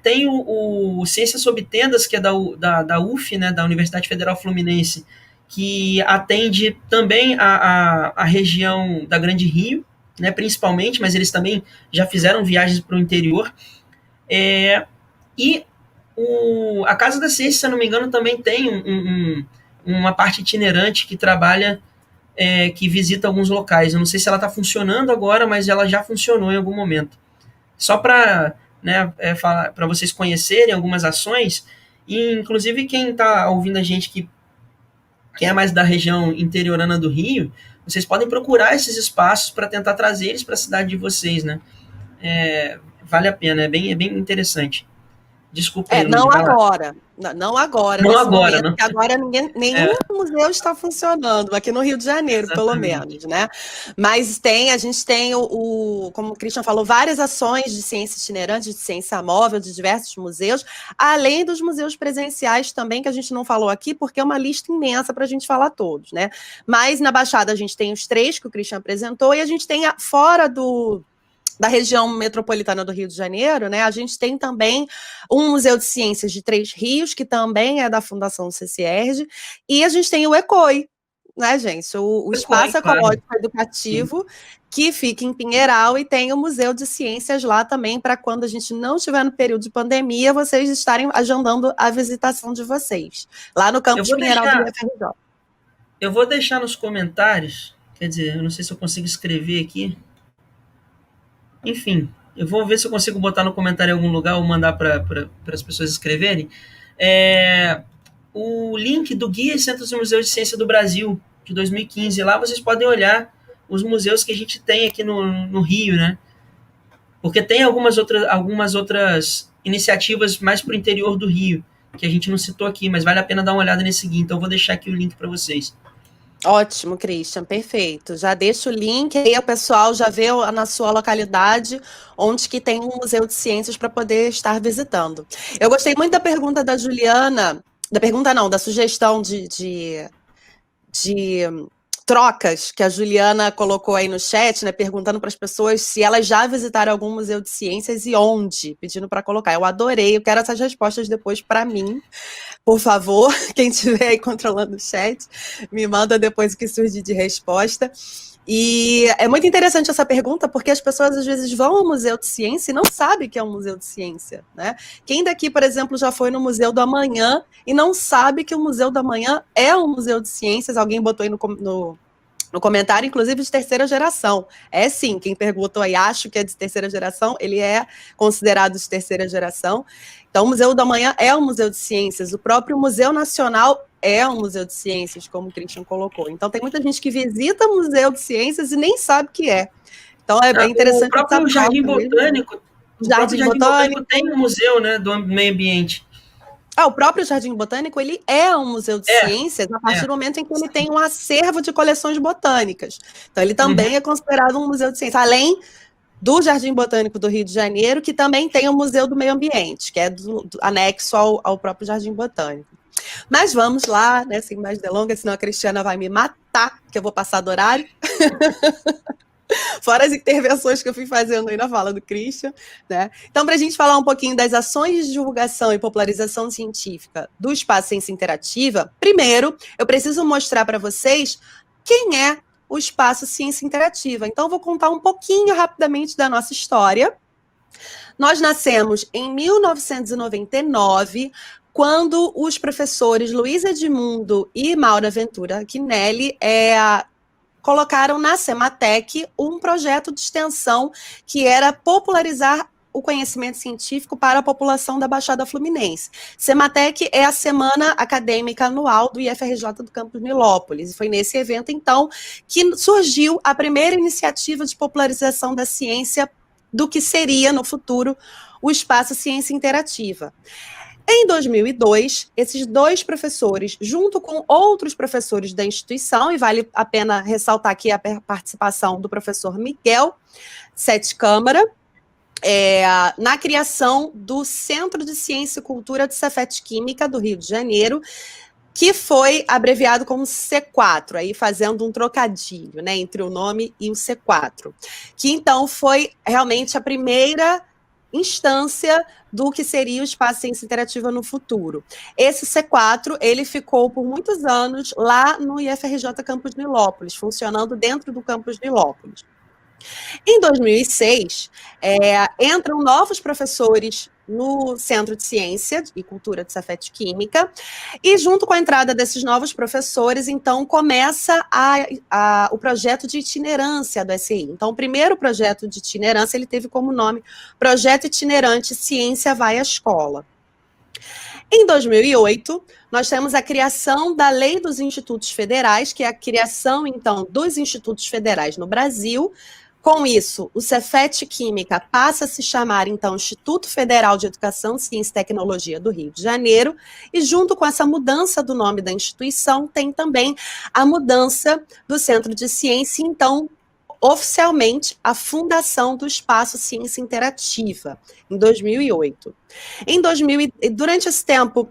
Tem o Ciência Sob Tendas, que é da UF, né, da Universidade Federal Fluminense, que atende também a região da Grande Rio, né, principalmente, mas eles também já fizeram viagens para o interior. E a Casa da Ciência, se eu não me engano, também tem uma parte itinerante que trabalha, que visita alguns locais. Eu não sei se ela está funcionando agora, mas ela já funcionou em algum momento. Só para, né, para vocês conhecerem algumas ações, e inclusive quem está ouvindo a gente que é mais da região interiorana do Rio, vocês podem procurar esses espaços para tentar trazer eles para a cidade de vocês, né? Vale a pena, é bem interessante. Desculpa aí, não agora. Não agora, nesse momento, não. Porque agora nenhum museu está funcionando, aqui no Rio de Janeiro, pelo menos, né? Mas a gente tem, como o Christian falou, várias ações de ciência itinerante, de ciência móvel, de diversos museus, além dos museus presenciais também, que a gente não falou aqui, porque é uma lista imensa para a gente falar todos, né? Mas na Baixada a gente tem os 3 que o Christian apresentou, e a gente tem fora da região metropolitana do Rio de Janeiro, né, a gente tem também um Museu de Ciências de Três Rios, que também é da Fundação CCERJ, e a gente tem o ECOI, né, gente, o Espaço Ecológico Educativo, que fica em Pinheiral, e tem o Museu de Ciências lá também, para quando a gente não estiver no período de pandemia, vocês estarem agendando a visitação de vocês, lá no campus Pinheiral do UFRJ. Eu vou deixar nos comentários, quer dizer, eu não sei se eu consigo escrever aqui. Enfim, eu vou ver se eu consigo botar no comentário em algum lugar ou mandar para as pessoas escreverem. O link do Guia e Centros e Museus de Ciência do Brasil, de 2015. Lá vocês podem olhar os museus que a gente tem aqui no Rio, né? Porque tem algumas outras iniciativas mais para o interior do Rio, que a gente não citou aqui, mas vale a pena dar uma olhada nesse guia. Então eu vou deixar aqui o link para vocês. Ótimo, Christian, perfeito. Já deixa o link, aí o pessoal já vê na sua localidade onde que tem um museu de ciências para poder estar visitando. Eu gostei muito da pergunta da Juliana, da sugestão de trocas que a Juliana colocou aí no chat, né, perguntando para as pessoas se elas já visitaram algum museu de ciências e onde, pedindo para colocar. Eu adorei, eu quero essas respostas depois para mim. Por favor, quem estiver aí controlando o chat, me manda depois o que surgir de resposta. E é muito interessante essa pergunta, porque as pessoas às vezes vão ao Museu de Ciência e não sabem que é um museu de ciência, né? Quem daqui, por exemplo, já foi no Museu do Amanhã e não sabe que o Museu do Amanhã é um museu de ciências? Alguém botou aí No comentário, inclusive, de terceira geração. É sim, quem perguntou aí, acho que é de terceira geração, ele é considerado de terceira geração. Então, o Museu do Amanhã é um museu de ciências, o próprio Museu Nacional é um museu de ciências, como o Christian colocou. Então, tem muita gente que visita o Museu de Ciências e nem sabe o que é. Então, é bem interessante. O próprio Jardim Botânico, Jardim Botânico tem um museu, né, do meio ambiente. O próprio Jardim Botânico, ele é um museu de ciências a partir do momento em que ele tem um acervo de coleções botânicas. Então, ele também é considerado um museu de ciências, além do Jardim Botânico do Rio de Janeiro, que também tem o Museu do Meio Ambiente, que é anexo ao próprio Jardim Botânico. Mas vamos lá, né, sem mais delongas, senão a Cristiana vai me matar, que eu vou passar do horário. Fora as intervenções que eu fui fazendo aí na fala do Christian, né? Então, para a gente falar um pouquinho das ações de divulgação e popularização científica do Espaço Ciência Interativa, primeiro, eu preciso mostrar para vocês quem é o Espaço Ciência Interativa. Então, eu vou contar um pouquinho rapidamente da nossa história. Nós nascemos em 1999, quando os professores Luiz Edmundo e Maura Ventura Quinelli colocaram na Sematec um projeto de extensão que era popularizar o conhecimento científico para a população da Baixada Fluminense. Sematec é a semana acadêmica anual do IFRJ do Campus Nilópolis, e foi nesse evento, então, que surgiu a primeira iniciativa de popularização da ciência do que seria, no futuro, o Espaço Ciência Interativa. Em 2002, esses dois professores, junto com outros professores da instituição, e vale a pena ressaltar aqui a participação do professor Miguel Sete Câmara, na criação do Centro de Ciência e Cultura de Cefet Química do Rio de Janeiro, que foi abreviado como C4, aí fazendo um trocadilho, né, entre o nome e o C4, que então foi realmente a primeira instância do que seria o Espaço Ciência Interativa no futuro. Esse C4, ele ficou por muitos anos lá no IFRJ Campus Nilópolis, funcionando dentro do Campus Nilópolis. Em 2006, entram novos professores no Centro de Ciência e Cultura de Cefet Química, e junto com a entrada desses novos professores, então, começa o projeto de itinerância do SCI. Então, o primeiro projeto de itinerância, ele teve como nome Projeto Itinerante Ciência Vai à Escola. Em 2008, nós temos a criação da Lei dos Institutos Federais, que é a criação, então, dos institutos federais no Brasil. Com isso, o Cefet Química passa a se chamar, então, Instituto Federal de Educação, Ciência e Tecnologia do Rio de Janeiro, e junto com essa mudança do nome da instituição, tem também a mudança do Centro de Ciência, então, oficialmente, a fundação do Espaço Ciência Interativa, em 2008. Durante esse tempo,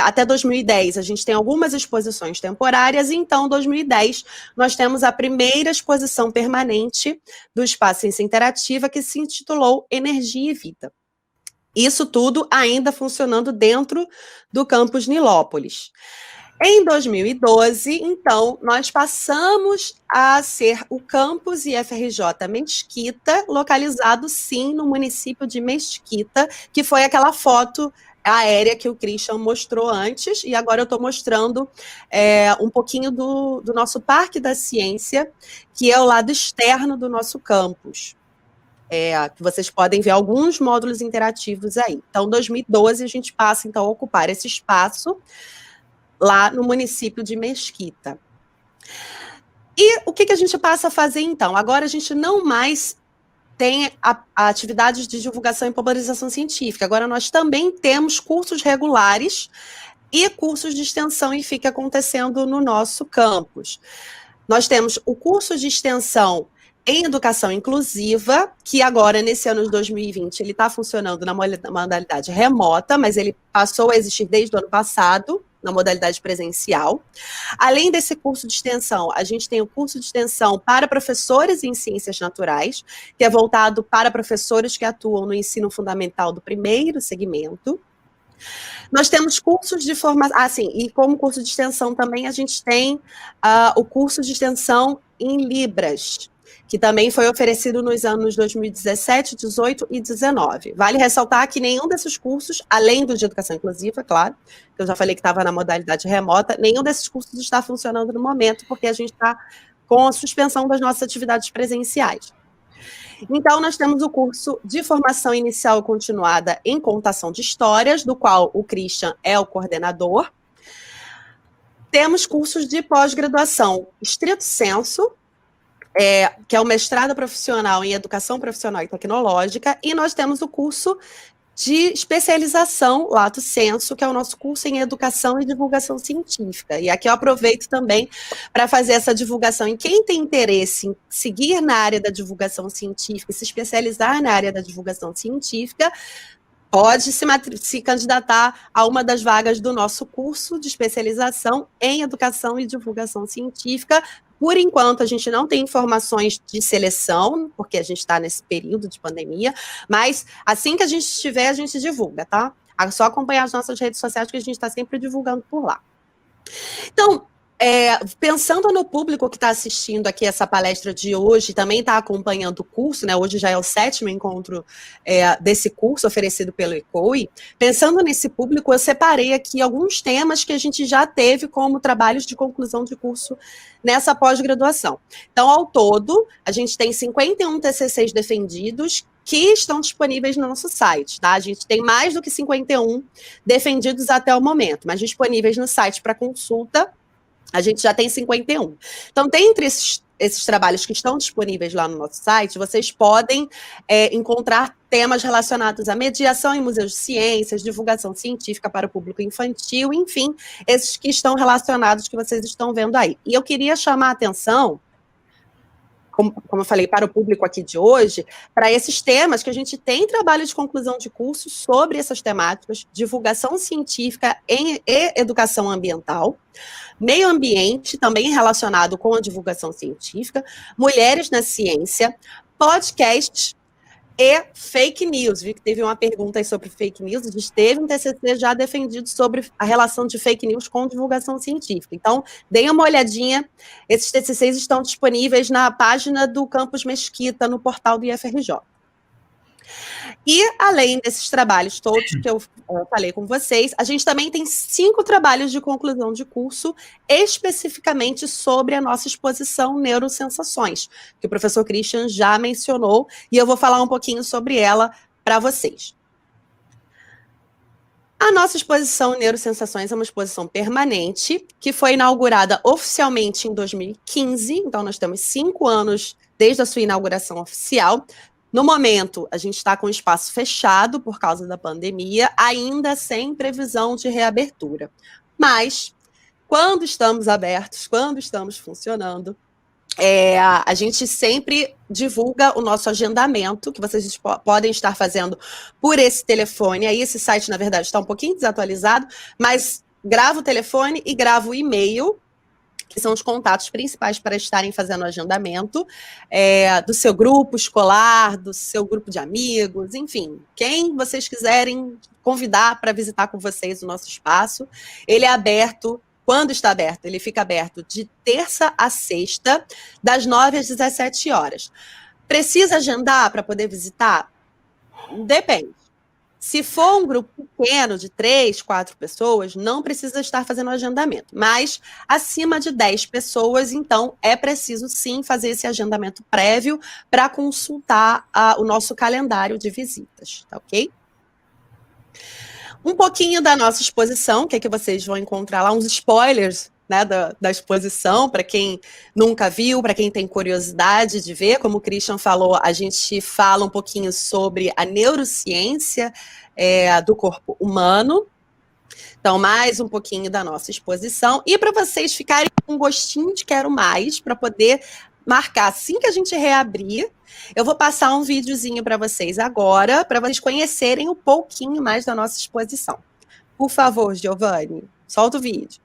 até 2010, a gente tem algumas exposições temporárias, e então, em 2010, nós temos a primeira exposição permanente do Espaço Ciência Interativa, que se intitulou Energia e Vida. Isso tudo ainda funcionando dentro do campus Nilópolis. Em 2012, então, nós passamos a ser o campus IFRJ Mesquita, localizado, sim, no município de Mesquita, que foi aquela foto aérea que o Christian mostrou antes, e agora eu estou mostrando um pouquinho do nosso Parque da Ciência, que é o lado externo do nosso campus. Que vocês podem ver alguns módulos interativos aí. Então, em 2012, a gente passa, então, a ocupar esse espaço lá no município de Mesquita. E o que a gente passa a fazer, então? Agora a gente não mais tem a atividade de divulgação e popularização científica. Agora nós também temos cursos regulares e cursos de extensão, e fica acontecendo no nosso campus. Nós temos o curso de extensão em Educação Inclusiva, que agora, nesse ano de 2020, ele está funcionando na modalidade remota, mas ele passou a existir desde o ano passado, na modalidade presencial. Além desse curso de extensão, a gente tem o curso de extensão para professores em ciências naturais, que é voltado para professores que atuam no ensino fundamental do primeiro segmento. Nós temos cursos de formação, e como curso de extensão também a gente tem o curso de extensão em Libras, que também foi oferecido nos anos 2017, 18 e 19. Vale ressaltar que nenhum desses cursos, além do de Educação Inclusiva, claro, que eu já falei que estava na modalidade remota, nenhum desses cursos está funcionando no momento, porque a gente está com a suspensão das nossas atividades presenciais. Então, nós temos o curso de formação inicial continuada em contação de histórias, do qual o Christian é o coordenador. Temos cursos de pós-graduação estrito sensu, que é o mestrado profissional em educação profissional e tecnológica, e nós temos o curso de especialização lato sensu, que é o nosso curso em educação e divulgação científica. E aqui eu aproveito também para fazer essa divulgação em quem tem interesse em seguir na área da divulgação científica, se especializar na área da divulgação científica, pode se candidatar a uma das vagas do nosso curso de especialização em educação e divulgação científica. Por enquanto, a gente não tem informações de seleção, porque a gente está nesse período de pandemia, mas assim que a gente tiver, a gente divulga, tá? É só acompanhar as nossas redes sociais, que a gente está sempre divulgando por lá. Então, pensando no público que está assistindo aqui essa palestra de hoje, também está acompanhando o curso, né? Hoje já é o 7º encontro desse curso oferecido pelo ECOE. Pensando nesse público, eu separei aqui alguns temas que a gente já teve como trabalhos de conclusão de curso nessa pós-graduação. Então, ao todo, a gente tem 51 TCCs defendidos que estão disponíveis no nosso site, tá? A gente tem mais do que 51 defendidos até o momento, mas disponíveis no site para consulta, a gente já tem 51. Então, dentre esses trabalhos que estão disponíveis lá no nosso site, vocês podem encontrar temas relacionados à mediação em museus de ciências, divulgação científica para o público infantil, enfim, esses que estão relacionados, que vocês estão vendo aí. E eu queria chamar a atenção, como eu falei, para o público aqui de hoje, para esses temas que a gente tem trabalho de conclusão de curso sobre essas temáticas: divulgação científica e educação ambiental, meio ambiente, também relacionado com a divulgação científica, mulheres na ciência, podcasts e fake news. Vi que teve uma pergunta aí sobre fake news. A gente teve um TCC já defendido sobre a relação de fake news com divulgação científica. Então, deem uma olhadinha. Esses TCCs estão disponíveis na página do Campus Mesquita, no portal do IFRJ. E, além desses trabalhos todos que eu falei com vocês, a gente também tem 5 trabalhos de conclusão de curso especificamente sobre a nossa exposição Neurosensações, que o professor Christian já mencionou, e eu vou falar um pouquinho sobre ela para vocês. A nossa exposição Neurosensações é uma exposição permanente, que foi inaugurada oficialmente em 2015, então nós temos 5 anos desde a sua inauguração oficial. No momento, a gente está com o espaço fechado por causa da pandemia, ainda sem previsão de reabertura. Mas, quando estamos abertos, quando estamos funcionando, a gente sempre divulga o nosso agendamento, que vocês podem estar fazendo por esse telefone. Aí esse site, na verdade, está um pouquinho desatualizado, mas grava o telefone e grava o e-mail, que são os contatos principais para estarem fazendo o agendamento do seu grupo escolar, do seu grupo de amigos, enfim, quem vocês quiserem convidar para visitar com vocês o nosso espaço. Ele é aberto. Quando está aberto? Ele fica aberto de terça a sexta, das 9 às 17 horas. Precisa agendar para poder visitar? Depende. Se for um grupo pequeno, de 3, 4 pessoas, não precisa estar fazendo agendamento. Mas, acima de 10 pessoas, então, é preciso, sim, fazer esse agendamento prévio para consultar o nosso calendário de visitas, tá ok? Um pouquinho da nossa exposição, que é que vocês vão encontrar lá, uns spoilers, né, da exposição, para quem nunca viu, para quem tem curiosidade de ver. Como o Christian falou, a gente fala um pouquinho sobre a neurociência do corpo humano. Então, mais um pouquinho da nossa exposição. E para vocês ficarem com um gostinho de quero mais, para poder marcar assim que a gente reabrir, eu vou passar um videozinho para vocês agora, para vocês conhecerem um pouquinho mais da nossa exposição. Por favor, Giovanni, solta o vídeo.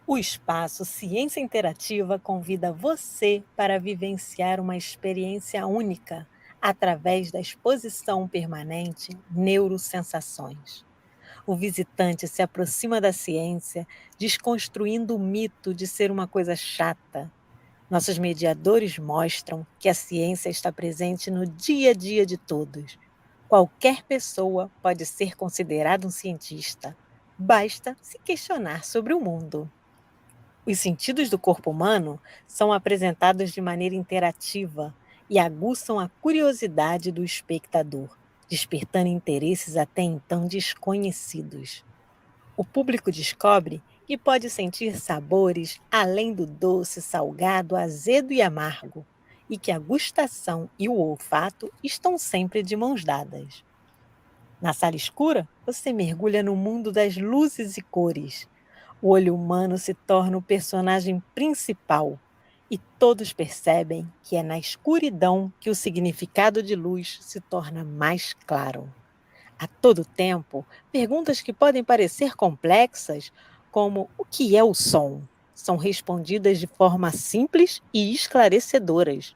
O espaço Ciência Interativa convida você para vivenciar uma experiência única através da exposição permanente Neurosensações. O visitante se aproxima da ciência, desconstruindo o mito de ser uma coisa chata. Nossos mediadores mostram que a ciência está presente no dia a dia de todos. Qualquer pessoa pode ser considerada um cientista. Basta se questionar sobre o mundo. Os sentidos do corpo humano são apresentados de maneira interativa e aguçam a curiosidade do espectador, despertando interesses até então desconhecidos. O público descobre que pode sentir sabores além do doce, salgado, azedo e amargo, e que a gustação e o olfato estão sempre de mãos dadas. Na sala escura, você mergulha no mundo das luzes e cores. O olho humano se torna o personagem principal, e todos percebem que é na escuridão que o significado de luz se torna mais claro. A todo tempo, perguntas que podem parecer complexas, como o que é o som, são respondidas de forma simples e esclarecedoras,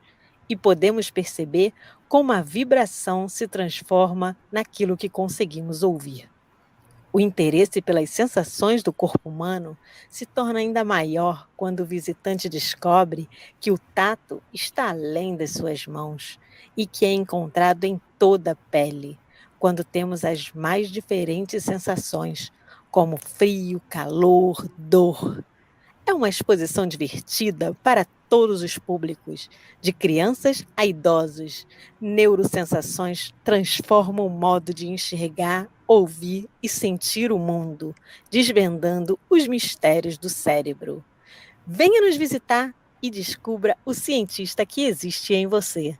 e podemos perceber como a vibração se transforma naquilo que conseguimos ouvir. O interesse pelas sensações do corpo humano se torna ainda maior quando o visitante descobre que o tato está além das suas mãos e que é encontrado em toda a pele, quando temos as mais diferentes sensações, como frio, calor, dor. É uma exposição divertida para todos os públicos, de crianças a idosos. Neurosensações transformam o modo de enxergar, ouvir e sentir o mundo, desvendando os mistérios do cérebro. Venha nos visitar e descubra o cientista que existe em você.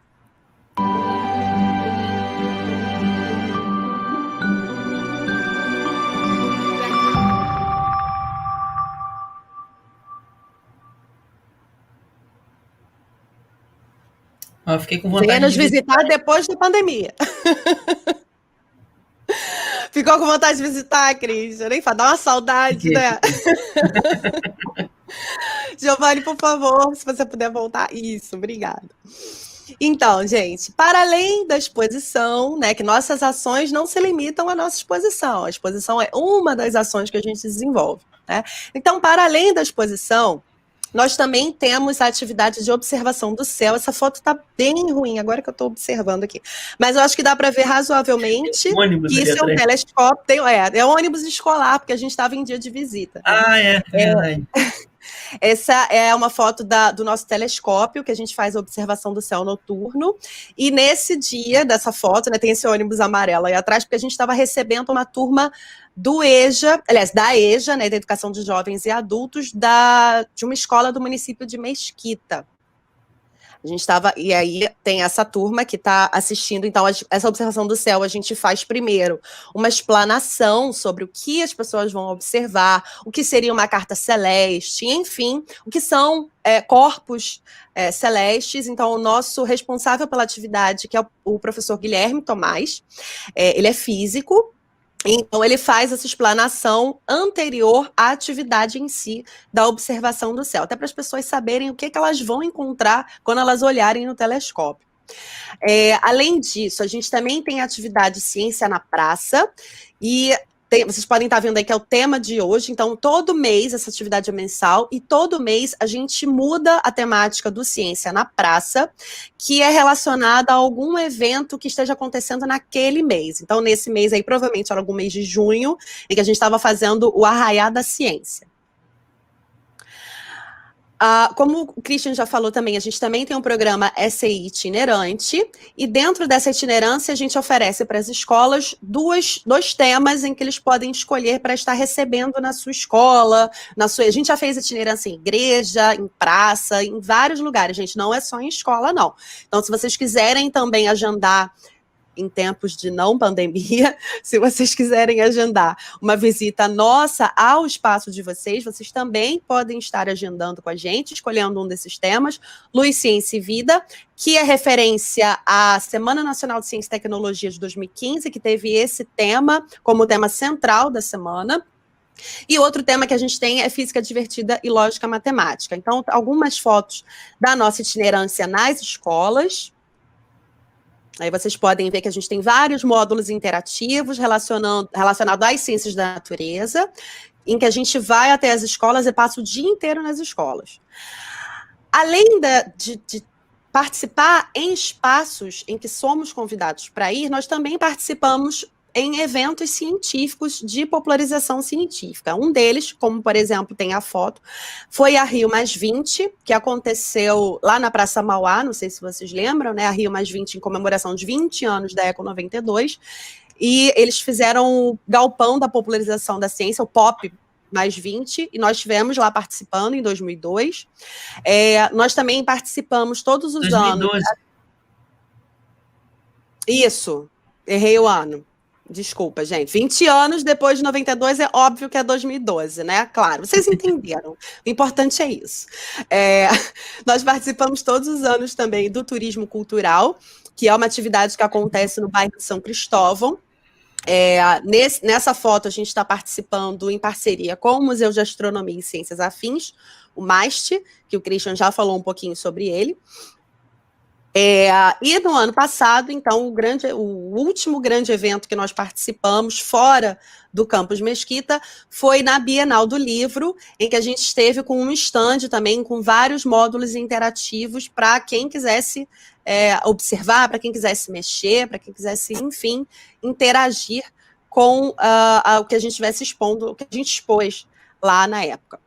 Eu fiquei com vontade Venha nos de visitar depois da pandemia. Ficou com vontade de visitar, Cris? Eu nem falo, dá uma saudade, né? Giovanni, por favor, se você puder voltar. Isso, obrigada. Então, gente, para além da exposição, né, que nossas ações não se limitam à nossa exposição. A exposição é uma das ações que a gente desenvolve, né? Então, para além da exposição, nós também temos a atividade de observação do céu. Essa foto está bem ruim, agora que eu estou observando aqui. Mas eu acho que dá para ver razoavelmente. ônibus que isso é um atrás. telescópio. É um ônibus escolar, porque a gente estava em dia de visita. Ah, é verdade. Essa é uma foto do nosso telescópio, que a gente faz a observação do céu noturno. E nesse dia dessa foto, né, tem esse ônibus amarelo aí atrás, porque a gente estava recebendo uma turma do EJA, aliás, da EJA, né, da Educação de Jovens e Adultos, de uma escola do município de Mesquita. A gente estava, e aí tem essa turma que está assistindo, então essa observação do céu a gente faz primeiro uma explanação sobre o que as pessoas vão observar, o que seria uma carta celeste, enfim, o que são corpos celestes. Então o nosso responsável pela atividade, que é o professor Guilherme Tomás, ele é físico. Então, ele faz essa explanação anterior à atividade em si da observação do céu, até para as pessoas saberem o que elas vão encontrar quando elas olharem no telescópio. Além disso, a gente também tem a atividade Ciência na Praça, e vocês podem estar vendo aí que é o tema de hoje. Então, todo mês, essa atividade é mensal, e todo mês a gente muda a temática do Ciência na Praça, que é relacionada a algum evento que esteja acontecendo naquele mês. Então, nesse mês aí, provavelmente era algum mês de junho, em que a gente estava fazendo o Arraiá da Ciência. Como o Christian já falou também, a gente também tem um programa SI itinerante, e dentro dessa itinerância a gente oferece para as escolas dois temas em que eles podem escolher para estar recebendo na sua escola. A gente já fez itinerância em igreja, em praça, em vários lugares, gente, não é só em escola, não. Então, se vocês quiserem também agendar em tempos de não pandemia, se vocês quiserem agendar uma visita nossa ao espaço de vocês também podem estar agendando com a gente, escolhendo um desses temas, Luz, Ciência e Vida, que é referência à Semana Nacional de Ciência e Tecnologia de 2015, que teve esse tema como tema central da semana. E outro tema que a gente tem é Física Divertida e Lógica Matemática. Então, algumas fotos da nossa itinerância nas escolas. Aí vocês podem ver que a gente tem vários módulos interativos relacionados às ciências da natureza, em que a gente vai até as escolas e passa o dia inteiro nas escolas. além de participar em espaços em que somos convidados para ir, nós também participamos em eventos científicos de popularização científica. Um deles, como por exemplo tem a foto, foi a Rio+20, que aconteceu lá na Praça Mauá, não sei se vocês lembram, né? A Rio+20 em comemoração de 20 anos da Eco 92, e eles fizeram o galpão da popularização da ciência, o POP+20, e nós estivemos lá participando em 2002. Nós também participamos todos os 2012. anos. Isso, errei o ano. Desculpa, gente. 20 anos depois de 92, é óbvio que é 2012, né? Claro, vocês entenderam. O importante é isso. Nós participamos todos os anos também do Turismo Cultural, que é uma atividade que acontece no bairro de São Cristóvão. Nessa foto, a gente está participando em parceria com o Museu de Astronomia e Ciências Afins, o MAST, que o Christian já falou um pouquinho sobre ele. E no ano passado, então, o último grande evento que nós participamos, fora do Campus Mesquita, foi na Bienal do Livro, em que a gente esteve com um stand também, com vários módulos interativos para quem quisesse observar, para quem quisesse mexer, para quem quisesse, enfim, interagir com o que a gente estivesse expondo, o que a gente expôs lá na época.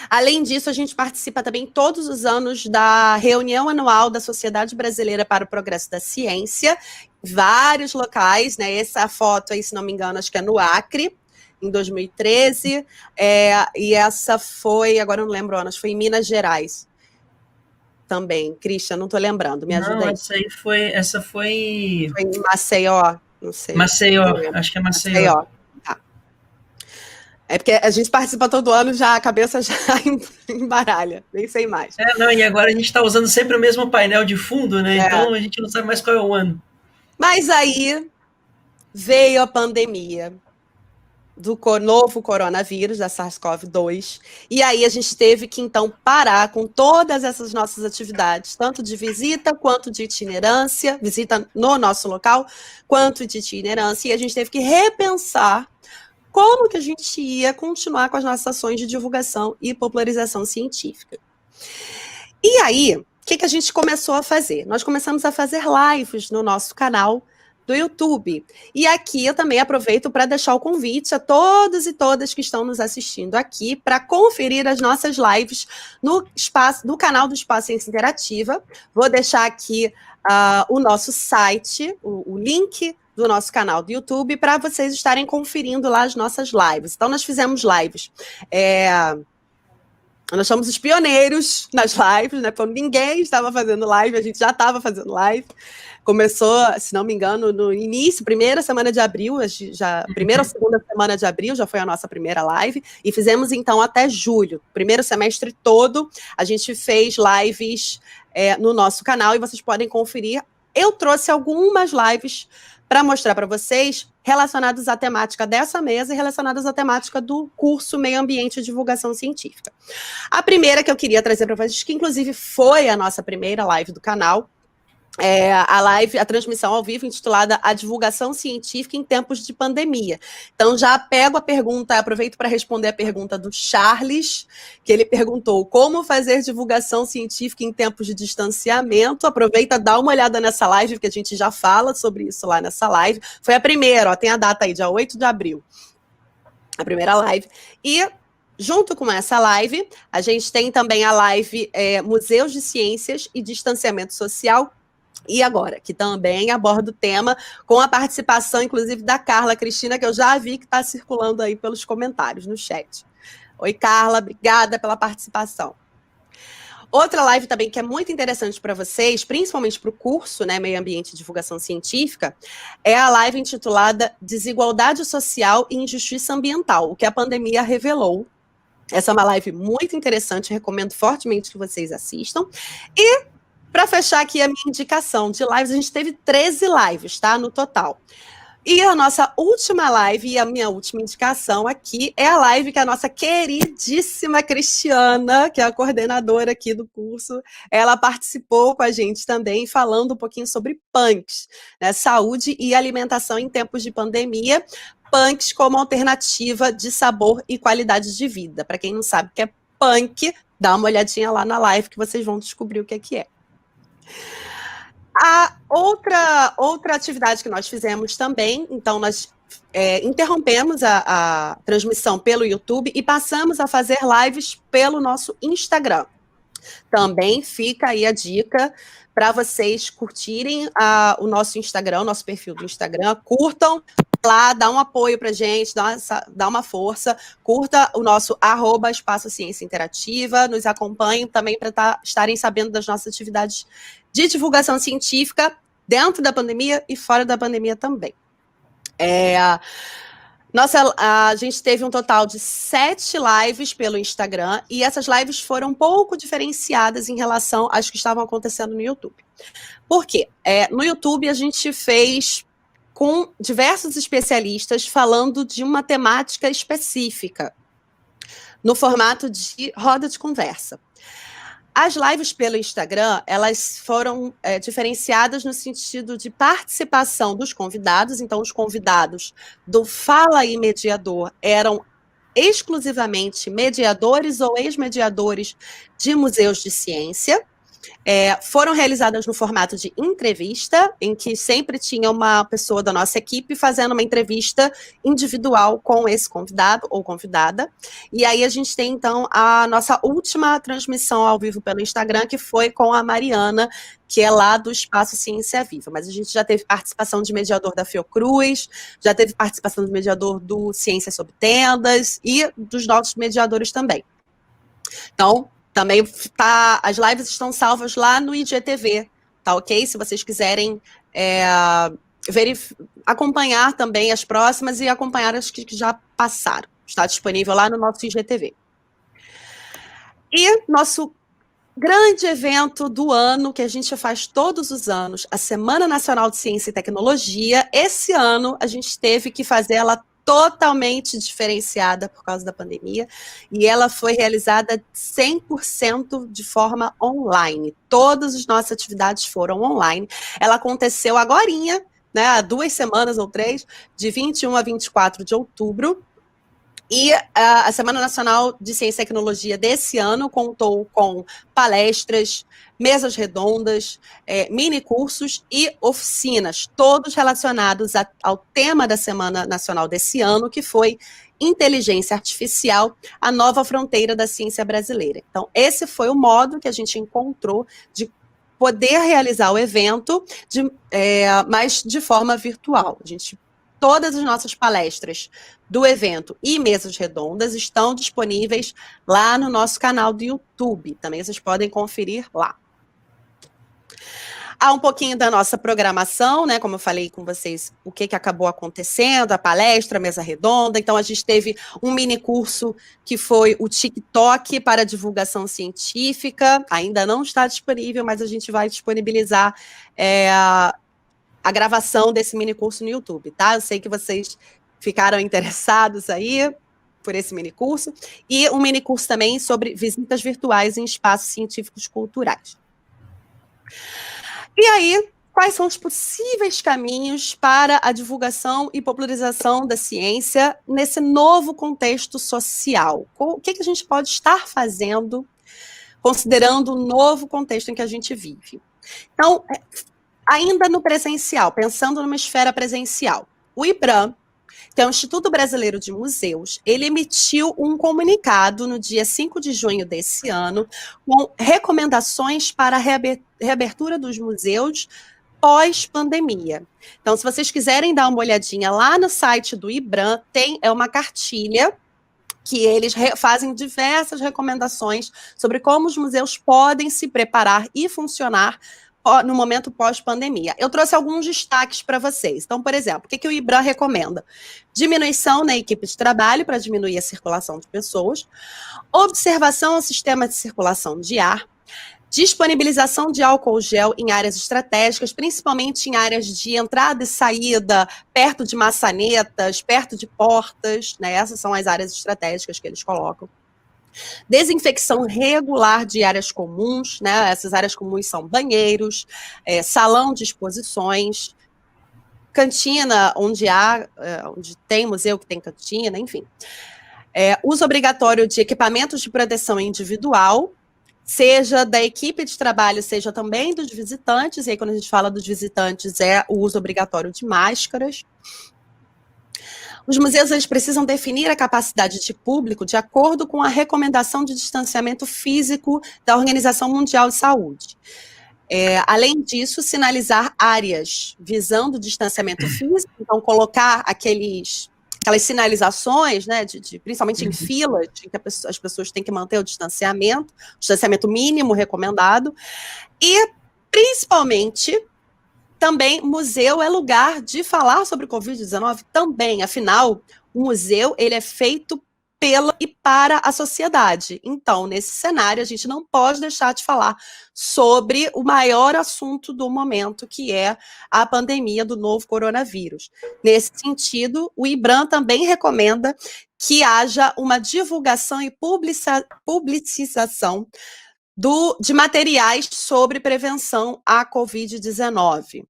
Além disso, a gente participa também todos os anos da reunião anual da Sociedade Brasileira para o Progresso da Ciência, em vários locais, né? Essa foto aí, se não me engano, acho que é no Acre, em 2013, e essa foi, agora eu não lembro, acho que foi em Minas Gerais também. Christian, não estou lembrando, me ajuda aí. Essa foi... Foi em Maceió, não sei. Maceió, acho que é Maceió. É porque a gente participa todo ano, já a cabeça já embaralha, nem sei mais. E agora a gente está usando sempre o mesmo painel de fundo, né? Então a gente não sabe mais qual é o ano. Mas aí veio a pandemia do novo coronavírus, da SARS-CoV-2, e aí a gente teve que, então, parar com todas essas nossas atividades, tanto de visita quanto de itinerância, visita no nosso local, quanto de itinerância, e a gente teve que repensar como que a gente ia continuar com as nossas ações de divulgação e popularização científica. E aí, o que a gente começou a fazer? Nós começamos a fazer lives no nosso canal do YouTube. E aqui eu também aproveito para deixar o convite a todos e todas que estão nos assistindo aqui para conferir as nossas lives no canal do Espaço Ciência Interativa. Vou deixar aqui o nosso site, o link do nosso canal do YouTube, para vocês estarem conferindo lá as nossas lives. Então, nós fizemos lives. Nós somos os pioneiros nas lives, né? Quando ninguém estava fazendo live, a gente já estava fazendo live. Começou, se não me engano, no início, primeira semana de abril, primeira ou segunda semana de abril já foi a nossa primeira live, e fizemos, então, até julho. Primeiro semestre todo, a gente fez lives no nosso canal, e vocês podem conferir. Eu trouxe algumas lives para mostrar para vocês relacionados à temática dessa mesa e relacionados à temática do curso Meio Ambiente e Divulgação Científica. A primeira que eu queria trazer para vocês, que inclusive foi a nossa primeira live do canal, a transmissão ao vivo intitulada A Divulgação Científica em Tempos de Pandemia. Então, já pego a pergunta, aproveito para responder a pergunta do Charles, que ele perguntou como fazer divulgação científica em tempos de distanciamento. Aproveita, dá uma olhada nessa live, porque a gente já fala sobre isso lá nessa live. Foi a primeira, tem a data aí, dia 8 de abril. A primeira live. E junto com essa live, a gente tem também a live Museus de Ciências e Distanciamento Social. E agora, que também aborda o tema com a participação, inclusive, da Carla Cristina, que eu já vi que está circulando aí pelos comentários no chat. Oi, Carla, obrigada pela participação. Outra live também que é muito interessante para vocês, principalmente para o curso, né, Meio Ambiente e Divulgação Científica, é a live intitulada Desigualdade Social e Injustiça Ambiental, o que a pandemia revelou. Essa é uma live muito interessante, recomendo fortemente que vocês assistam. E para fechar aqui a minha indicação de lives, a gente teve 13 lives, tá? No total. E a nossa última live e a minha última indicação aqui é a live que a nossa queridíssima Cristiana, que é a coordenadora aqui do curso, ela participou com a gente também, falando um pouquinho sobre punks, né? Saúde e alimentação em tempos de pandemia, punks como alternativa de sabor e qualidade de vida. Para quem não sabe o que é punk, Dá uma olhadinha lá na live que vocês vão descobrir o que é. A outra atividade que nós fizemos também, então nós interrompemos a transmissão pelo YouTube e passamos a fazer lives pelo nosso Instagram. Também fica aí a dica para vocês curtirem o nosso Instagram, o nosso perfil do Instagram, curtam lá, dá um apoio para a gente, dá uma força, curta o nosso @Espaço Ciência Interativa, nos acompanhem também para estarem sabendo das nossas atividades de divulgação científica dentro da pandemia e fora da pandemia também. A gente teve um total de 7 lives pelo Instagram e essas lives foram um pouco diferenciadas em relação às que estavam acontecendo no YouTube. Por quê? No YouTube a gente fez com diversos especialistas falando de uma temática específica, no formato de roda de conversa. As lives pelo Instagram, elas foram diferenciadas no sentido de participação dos convidados. Então, os convidados do Fala aí Mediador eram exclusivamente mediadores ou ex-mediadores de museus de ciência. Foram realizadas no formato de entrevista, em que sempre tinha uma pessoa da nossa equipe fazendo uma entrevista individual com esse convidado ou convidada. E aí a gente tem, então, a nossa última transmissão ao vivo pelo Instagram, que foi com a Mariana, que é lá do Espaço Ciência Viva. Mas a gente já teve participação de mediador da Fiocruz, já teve participação de mediador do Ciência Sob Tendas e dos nossos mediadores também. Então, também as lives estão salvas lá no IGTV, tá ok? Se vocês quiserem acompanhar também as próximas e acompanhar as que já passaram. Está disponível lá no nosso IGTV. E nosso grande evento do ano, que a gente faz todos os anos, a Semana Nacional de Ciência e Tecnologia, esse ano a gente teve que fazer ela totalmente diferenciada por causa da pandemia, e ela foi realizada 100% de forma online. Todas as nossas atividades foram online. Ela aconteceu agorinha, né, há 2 semanas ou 3, de 21 a 24 de outubro, e a Semana Nacional de Ciência e Tecnologia desse ano contou com palestras, mesas redondas, mini cursos e oficinas, todos relacionados ao tema da Semana Nacional desse ano, que foi Inteligência Artificial, a nova fronteira da ciência brasileira. Então, esse foi o modo que a gente encontrou de poder realizar o evento, mas de forma virtual. Todas as nossas palestras do evento e mesas redondas estão disponíveis lá no nosso canal do YouTube. Também vocês podem conferir lá. Há um pouquinho da nossa programação, né? Como eu falei com vocês, o que acabou acontecendo, a palestra, a mesa redonda. Então, a gente teve um mini curso que foi o TikTok para divulgação científica. Ainda não está disponível, mas a gente vai disponibilizar a gravação desse mini curso no YouTube, tá? Eu sei que vocês ficaram interessados aí por esse mini curso. E um mini curso também sobre visitas virtuais em espaços científicos culturais. E aí, quais são os possíveis caminhos para a divulgação e popularização da ciência nesse novo contexto social? O que a gente pode estar fazendo, considerando o novo contexto em que a gente vive? Então, ainda no presencial, pensando numa esfera presencial, o IBRAM, que é o Instituto Brasileiro de Museus, ele emitiu um comunicado no dia 5 de junho desse ano, com recomendações para a reabertura dos museus pós-pandemia. Então, se vocês quiserem dar uma olhadinha lá no site do IBRAM, tem uma cartilha que eles fazem diversas recomendações sobre como os museus podem se preparar e funcionar no momento pós-pandemia. Eu trouxe alguns destaques para vocês. Então, por exemplo, o que o IBRAM recomenda? Diminuição na equipe de trabalho para diminuir a circulação de pessoas, observação ao sistema de circulação de ar, disponibilização de álcool gel em áreas estratégicas, principalmente em áreas de entrada e saída, perto de maçanetas, perto de portas, né? Essas são as áreas estratégicas que eles colocam. Desinfecção regular de áreas comuns, né? Essas áreas comuns são banheiros, salão de exposições, cantina, onde tem museu que tem cantina, enfim. Uso obrigatório de equipamentos de proteção individual, seja da equipe de trabalho, seja também dos visitantes. E aí, quando a gente fala dos visitantes, é o uso obrigatório de máscaras. Os museus, eles precisam definir a capacidade de público de acordo com a recomendação de distanciamento físico da Organização Mundial de Saúde. Além disso, sinalizar áreas visando o distanciamento físico, então colocar aquelas sinalizações, né, principalmente em filas, em que as pessoas têm que manter o distanciamento mínimo recomendado, e principalmente também museu é lugar de falar sobre o Covid-19 também, afinal, o museu ele é feito pela e para a sociedade. Então, nesse cenário, a gente não pode deixar de falar sobre o maior assunto do momento, que é a pandemia do novo coronavírus. Nesse sentido, o IBRAM também recomenda que haja uma divulgação e publicização de materiais sobre prevenção à Covid-19.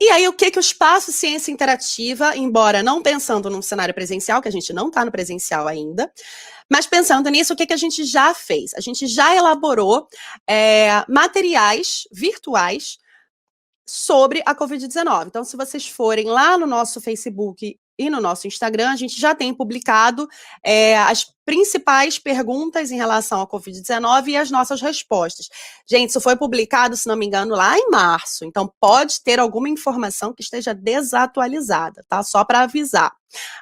E aí, o que o Espaço Ciência Interativa, embora não pensando num cenário presencial, que a gente não está no presencial ainda, mas pensando nisso, o que a gente já fez? A gente já elaborou materiais virtuais sobre a Covid-19. Então, se vocês forem lá no nosso Facebook e no nosso Instagram, a gente já tem publicado as principais perguntas em relação à Covid-19 e as nossas respostas. Gente, isso foi publicado, se não me engano, lá em março. Então, pode ter alguma informação que esteja desatualizada, tá? Só para avisar.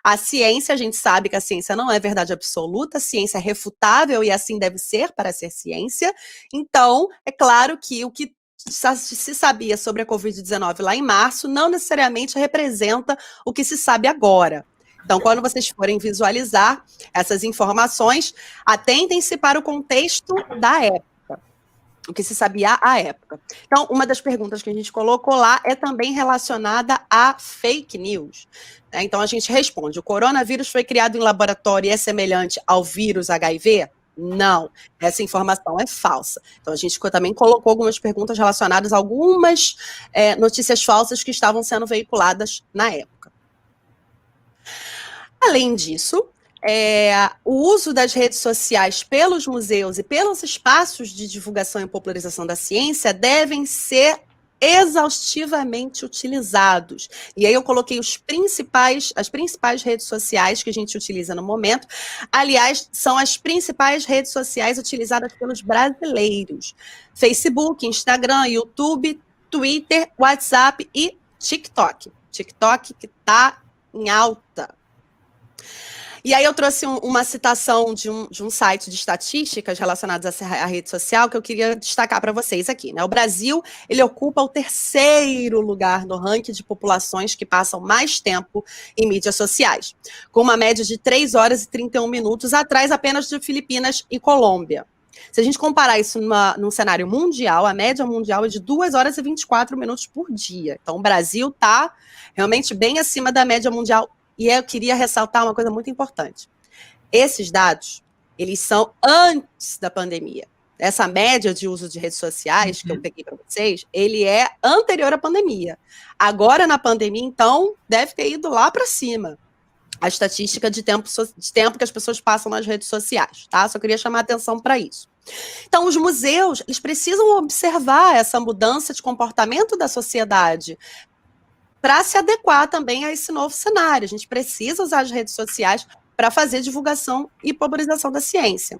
A ciência, a gente sabe que a ciência não é verdade absoluta, a ciência é refutável e assim deve ser para ser ciência. Então, é claro que o que se sabia sobre a Covid-19 lá em março não necessariamente representa o que se sabe agora. Então, quando vocês forem visualizar essas informações, atentem-se para o contexto da época, o que se sabia à época. Então, uma das perguntas que a gente colocou lá é também relacionada a fake news. Então, a gente responde: o coronavírus foi criado em laboratório e é semelhante ao vírus HIV? Não, essa informação é falsa. Então, a gente também colocou algumas perguntas relacionadas a algumas notícias falsas que estavam sendo veiculadas na época. Além disso, o uso das redes sociais pelos museus e pelos espaços de divulgação e popularização da ciência devem ser exaustivamente utilizados. E aí eu coloquei as principais redes sociais que a gente utiliza no momento. Aliás, são as principais redes sociais utilizadas pelos brasileiros: Facebook, Instagram, YouTube, Twitter, WhatsApp e TikTok. TikTok que está em alta. E aí eu trouxe uma citação de um site de estatísticas relacionadas à rede social que eu queria destacar para vocês aqui, né? O Brasil, ele ocupa o 3º lugar no ranking de populações que passam mais tempo em mídias sociais, com uma média de 3 horas e 31 minutos, atrás apenas de Filipinas e Colômbia. Se a gente comparar isso num cenário mundial, a média mundial é de 2 horas e 24 minutos por dia. Então, o Brasil está realmente bem acima da média mundial. E eu queria ressaltar uma coisa muito importante. Esses dados, eles são antes da pandemia. Essa média de uso de redes sociais que eu peguei para vocês, ele é anterior à pandemia. Agora, na pandemia, então, deve ter ido lá para cima a estatística de tempo que as pessoas passam nas redes sociais, tá? Só queria chamar a atenção para isso. Então, os museus, eles precisam observar essa mudança de comportamento da sociedade para se adequar também a esse novo cenário. A gente precisa usar as redes sociais para fazer divulgação e popularização da ciência.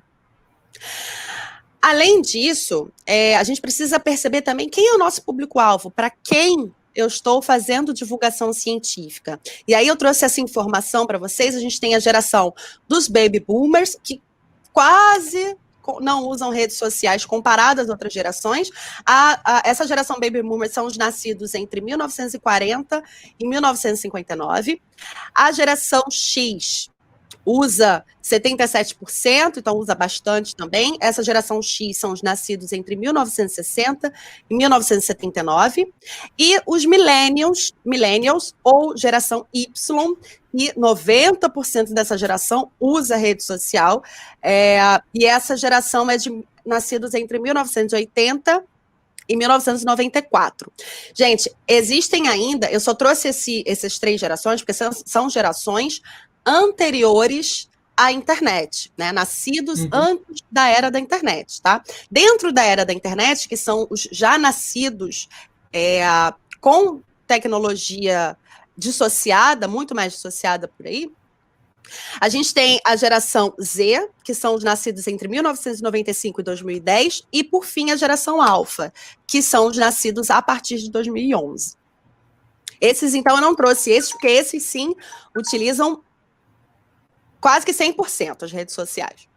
Além disso, a gente precisa perceber também quem é o nosso público-alvo, para quem eu estou fazendo divulgação científica. E aí eu trouxe essa informação para vocês. A gente tem a geração dos baby boomers, que quase não usam redes sociais comparadas às outras gerações. Essa geração baby boomers são os nascidos entre 1940 e 1959. A geração X usa 77%, então usa bastante também. Essa geração X são os nascidos entre 1960 e 1979. E os millennials ou geração Y, e 90% dessa geração usa rede social, e essa geração é de nascidos entre 1980 e 1994. Gente, existem ainda, eu só trouxe essas 3 gerações, porque são gerações anteriores a internet, né? Nascidos antes da era da internet, tá? Dentro da era da internet, que são os já nascidos com tecnologia dissociada, muito mais dissociada por aí, a gente tem a geração Z, que são os nascidos entre 1995 e 2010, e, por fim, a geração Alpha, que são os nascidos a partir de 2011. Esses, então, eu não trouxe esses, porque esses, sim, utilizam quase que 100% as redes sociais.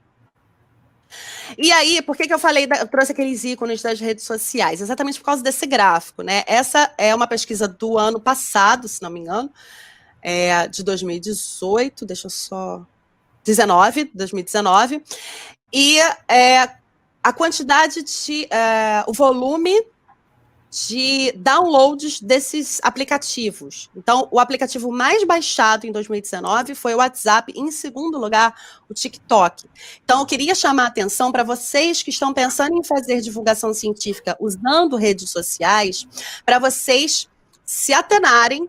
E aí, por que eu falei, eu trouxe aqueles ícones das redes sociais? Exatamente por causa desse gráfico, né? Essa é uma pesquisa do ano passado, se não me engano, de 2018, deixa eu só... 2019, e a quantidade de... o volume de downloads desses aplicativos. Então, o aplicativo mais baixado em 2019 foi o WhatsApp, e, em segundo lugar, o TikTok. Então, eu queria chamar a atenção para vocês que estão pensando em fazer divulgação científica usando redes sociais, para vocês se atenarem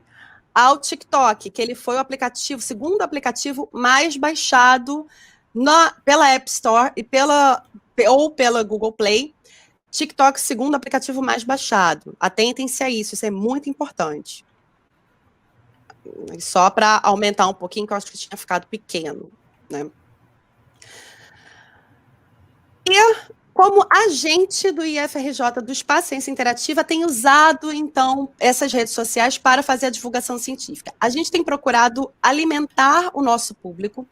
ao TikTok, que ele foi o segundo aplicativo mais baixado pela App Store ou pela Google Play. TikTok, segundo aplicativo mais baixado. Atentem-se a isso, isso é muito importante. Só para aumentar um pouquinho, que eu acho que tinha ficado pequeno, né? E como agente do IFRJ do Espaço Ciência Interativa, tem usado, então, essas redes sociais para fazer a divulgação científica. A gente tem procurado alimentar o nosso público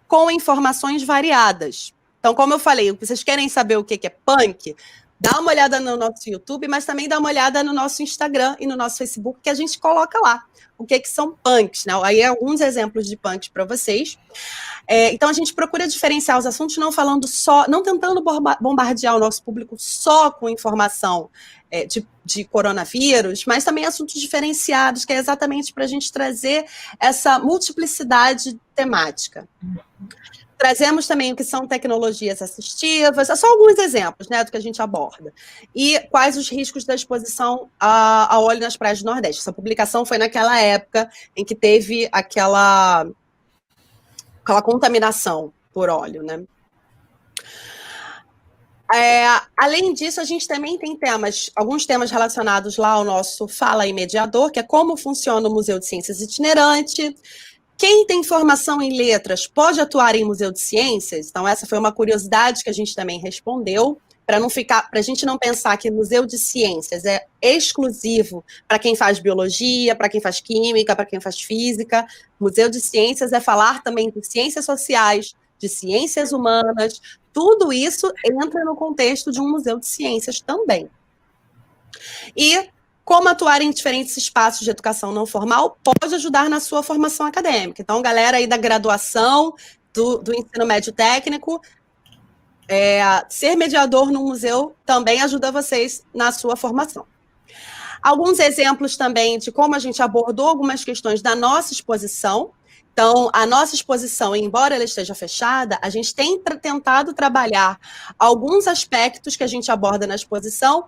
com informações variadas. Então, como eu falei, vocês querem saber o que é punk? Dá uma olhada no nosso YouTube, mas também dá uma olhada no nosso Instagram e no nosso Facebook, que a gente coloca lá o que são punks, né? Aí alguns exemplos de punks para vocês. Então, a gente procura diferenciar os assuntos, não tentando bombardear o nosso público só com informação de coronavírus, mas também assuntos diferenciados, que é exatamente para a gente trazer essa multiplicidade temática. Trazemos também o que são tecnologias assistivas, só alguns exemplos, né, do que a gente aborda. E quais os riscos da exposição a óleo nas praias do Nordeste. Essa publicação foi naquela época em que teve aquela contaminação por óleo, né? Além disso, a gente também tem alguns temas relacionados lá ao nosso Fala aí Mediador, que é como funciona o Museu de Ciências Itinerante. Quem tem formação em letras pode atuar em Museu de Ciências? Então, essa foi uma curiosidade que a gente também respondeu, para a gente não pensar que Museu de Ciências é exclusivo para quem faz biologia, para quem faz química, para quem faz física. Museu de Ciências é falar também de ciências sociais, de ciências humanas, tudo isso entra no contexto de um museu de ciências também. E como atuar em diferentes espaços de educação não formal pode ajudar na sua formação acadêmica. Então, galera aí da graduação, do ensino médio técnico, ser mediador no museu também ajuda vocês na sua formação. Alguns exemplos também de como a gente abordou algumas questões da nossa exposição. Então, a nossa exposição, embora ela esteja fechada, a gente tem tentado trabalhar alguns aspectos que a gente aborda na exposição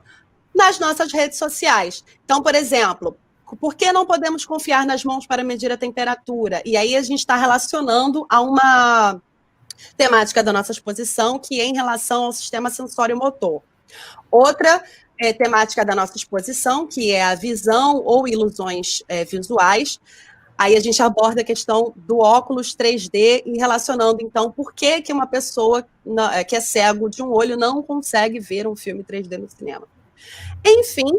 nas nossas redes sociais. Então, por exemplo, por que não podemos confiar nas mãos para medir a temperatura? E aí a gente está relacionando a uma temática da nossa exposição, que é em relação ao sistema sensório-motor. Outra temática da nossa exposição, que é a visão ou ilusões visuais. Aí a gente aborda a questão do óculos 3D e relacionando, então, por que uma pessoa que é cego de um olho não consegue ver um filme 3D no cinema. Enfim,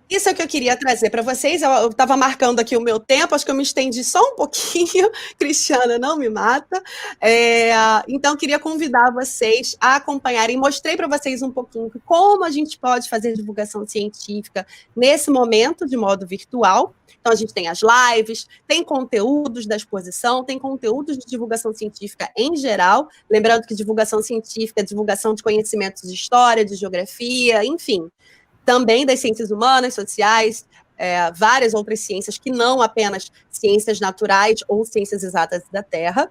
isso é o que eu queria trazer para vocês. Eu estava marcando aqui o meu tempo, acho que eu me estendi só um pouquinho. Cristiana, não me mata. Então, queria convidar vocês a acompanharem. Mostrei para vocês um pouquinho como a gente pode fazer divulgação científica nesse momento, de modo virtual. Então, a gente tem as lives, tem conteúdos da exposição, tem conteúdos de divulgação científica em geral. Lembrando que divulgação científica é divulgação de conhecimentos de história, de geografia, enfim. Também das ciências humanas, sociais, várias outras ciências que não apenas ciências naturais ou ciências exatas da Terra.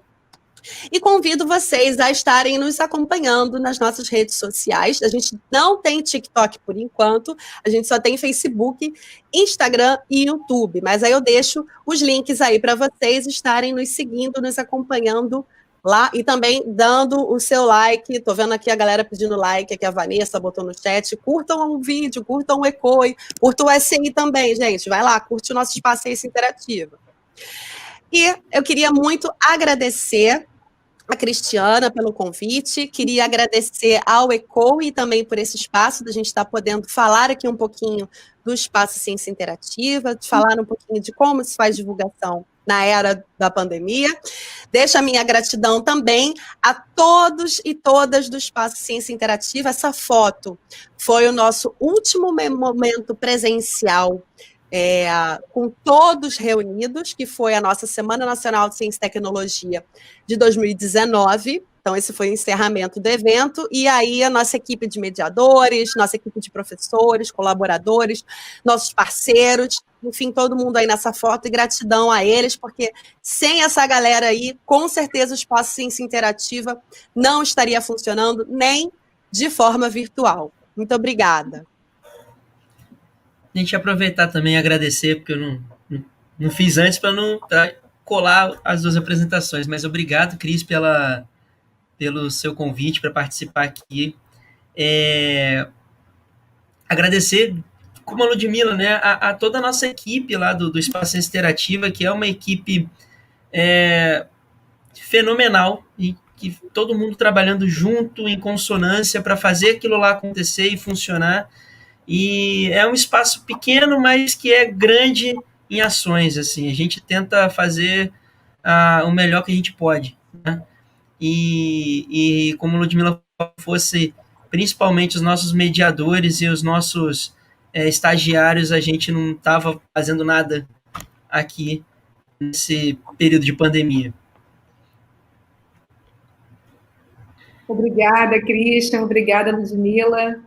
E convido vocês a estarem nos acompanhando nas nossas redes sociais. A gente não tem TikTok por enquanto, a gente só tem Facebook, Instagram e YouTube. Mas aí eu deixo os links aí para vocês estarem nos seguindo, nos acompanhando lá e também dando o seu like. Tô vendo aqui a galera pedindo like, aqui a Vanessa botou no chat. Curtam o vídeo, curtam o ECOI, curtam o SCI também, gente. Vai lá, curte o nosso espaço Ciência Interativa. E eu queria muito agradecer a Cristiana pelo convite, queria agradecer ao ECOI também por esse espaço, da gente estar podendo falar aqui um pouquinho do espaço Ciência Interativa, de falar um pouquinho de como se faz divulgação na era da pandemia. Deixo a minha gratidão também a todos e todas do espaço Ciência Interativa. Essa foto foi o nosso último momento presencial com todos reunidos, que foi a nossa Semana Nacional de Ciência e Tecnologia de 2019. Então, esse foi o encerramento do evento, e aí a nossa equipe de mediadores, nossa equipe de professores, colaboradores, nossos parceiros, enfim, todo mundo aí nessa foto, e gratidão a eles, porque sem essa galera aí, com certeza o Espaço Ciência Interativa não estaria funcionando nem de forma virtual. Muito obrigada. A gente aproveitar também e agradecer, porque eu não fiz antes para não colar as duas apresentações, mas obrigado, Cris, pelo seu convite para participar aqui. Agradecer, como a Ludmila, né, a toda a nossa equipe lá do Espaço Ciência Interativa, que é uma equipe fenomenal, e que todo mundo trabalhando junto, em consonância, para fazer aquilo lá acontecer e funcionar. E é um espaço pequeno, mas que é grande em ações, assim. A gente tenta fazer o melhor que a gente pode, né? E como Ludmila fosse, principalmente os nossos mediadores e os nossos estagiários, a gente não estava fazendo nada aqui nesse período de pandemia. Obrigada, Christian. Obrigada, Ludmila.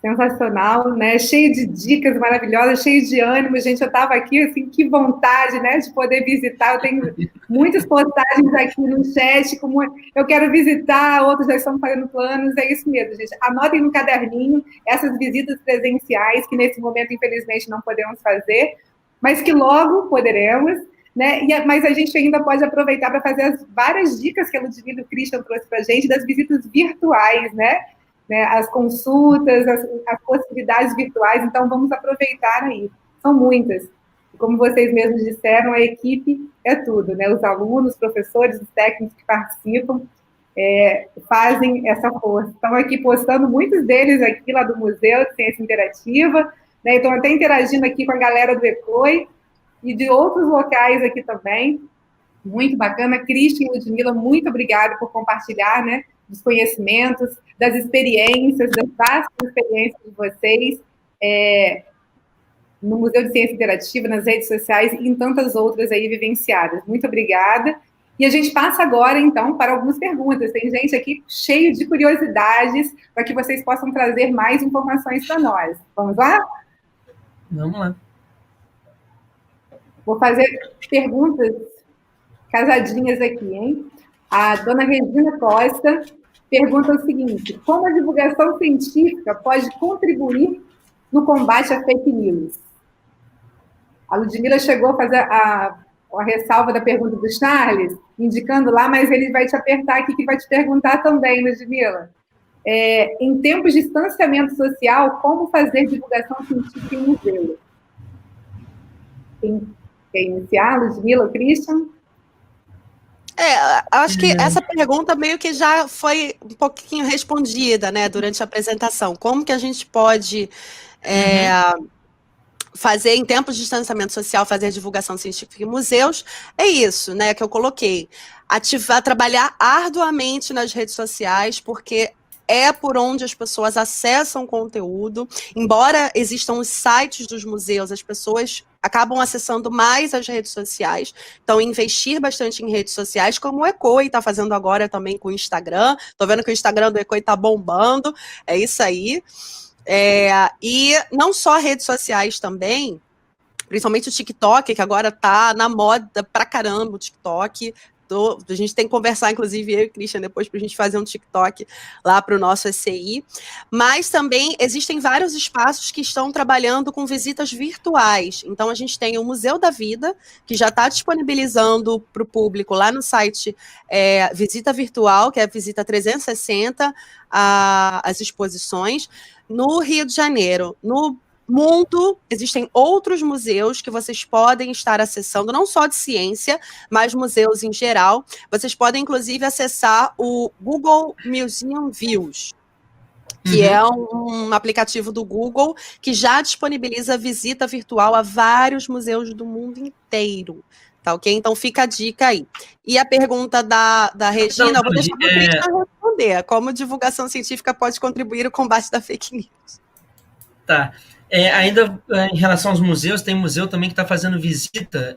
Sensacional, né? Cheio de dicas maravilhosas, cheio de ânimo, gente. Eu estava aqui, assim, que vontade, né, de poder visitar. Eu tenho muitas postagens aqui no chat, como eu quero visitar, outros já estão fazendo planos. É isso mesmo, gente. Anotem no caderninho essas visitas presenciais, que nesse momento, infelizmente, não podemos fazer, mas que logo poderemos, né? Mas a gente ainda pode aproveitar para fazer as várias dicas que a Ludmila e o Christian trouxe para a gente das visitas virtuais, né? As consultas, as possibilidades virtuais, então vamos aproveitar aí. São muitas. Como vocês mesmos disseram, a equipe é tudo, né? Os alunos, os professores, os técnicos que participam fazem essa força. Estão aqui postando, muitos deles aqui lá do Museu de Ciência Interativa, né? Estão até interagindo aqui com a galera do ECOI e de outros locais aqui também. Muito bacana. Christian e Ludmila, muito obrigada por compartilhar, né, dos conhecimentos, das experiências, das vastas experiências de vocês no Museu de Ciência Interativa, nas redes sociais e em tantas outras aí vivenciadas. Muito obrigada. E a gente passa agora, então, para algumas perguntas. Tem gente aqui cheio de curiosidades para que vocês possam trazer mais informações para nós. Vamos lá? Vamos lá. Vou fazer perguntas casadinhas aqui, hein? A dona Regina Costa pergunta o seguinte: como a divulgação científica pode contribuir no combate à fake news? A Ludmila chegou a fazer a ressalva da pergunta do Charles, indicando lá, mas ele vai te apertar aqui, que vai te perguntar também, Ludmila. Em tempos de distanciamento social, como fazer divulgação científica em museu? Quem quer iniciar, Ludmila, Christian? Acho que essa pergunta meio que já foi um pouquinho respondida, né, durante a apresentação. Como que a gente pode fazer, em tempos de distanciamento social, fazer divulgação científica em museus? É isso, né, que eu coloquei. Trabalhar arduamente nas redes sociais, porque é por onde as pessoas acessam conteúdo. Embora existam os sites dos museus, as pessoas acabam acessando mais as redes sociais. Então, investir bastante em redes sociais, como o ECOI está fazendo agora também com o Instagram. Estou vendo que o Instagram do ECOI está bombando. É isso aí. E não só redes sociais também, principalmente o TikTok, que agora está na moda pra caramba, o TikTok. A gente tem que conversar, inclusive, eu e Christian, depois para a gente fazer um TikTok lá para o nosso ECI. Mas também existem vários espaços que estão trabalhando com visitas virtuais. Então, a gente tem o Museu da Vida, que já está disponibilizando para o público lá no site visita virtual, que é a visita 360, as exposições. No Rio de Janeiro, no mundo, existem outros museus que vocês podem estar acessando, não só de ciência, mas museus em geral. Vocês podem, inclusive, acessar o Google Museum Views, que é um aplicativo do Google que já disponibiliza visita virtual a vários museus do mundo inteiro. Tá, ok? Então fica a dica aí. E a pergunta da Regina, eu vou deixar para o Christian responder. Como divulgação científica pode contribuir o combate da fake news? Tá. Ainda em relação aos museus, tem museu também que está fazendo visita,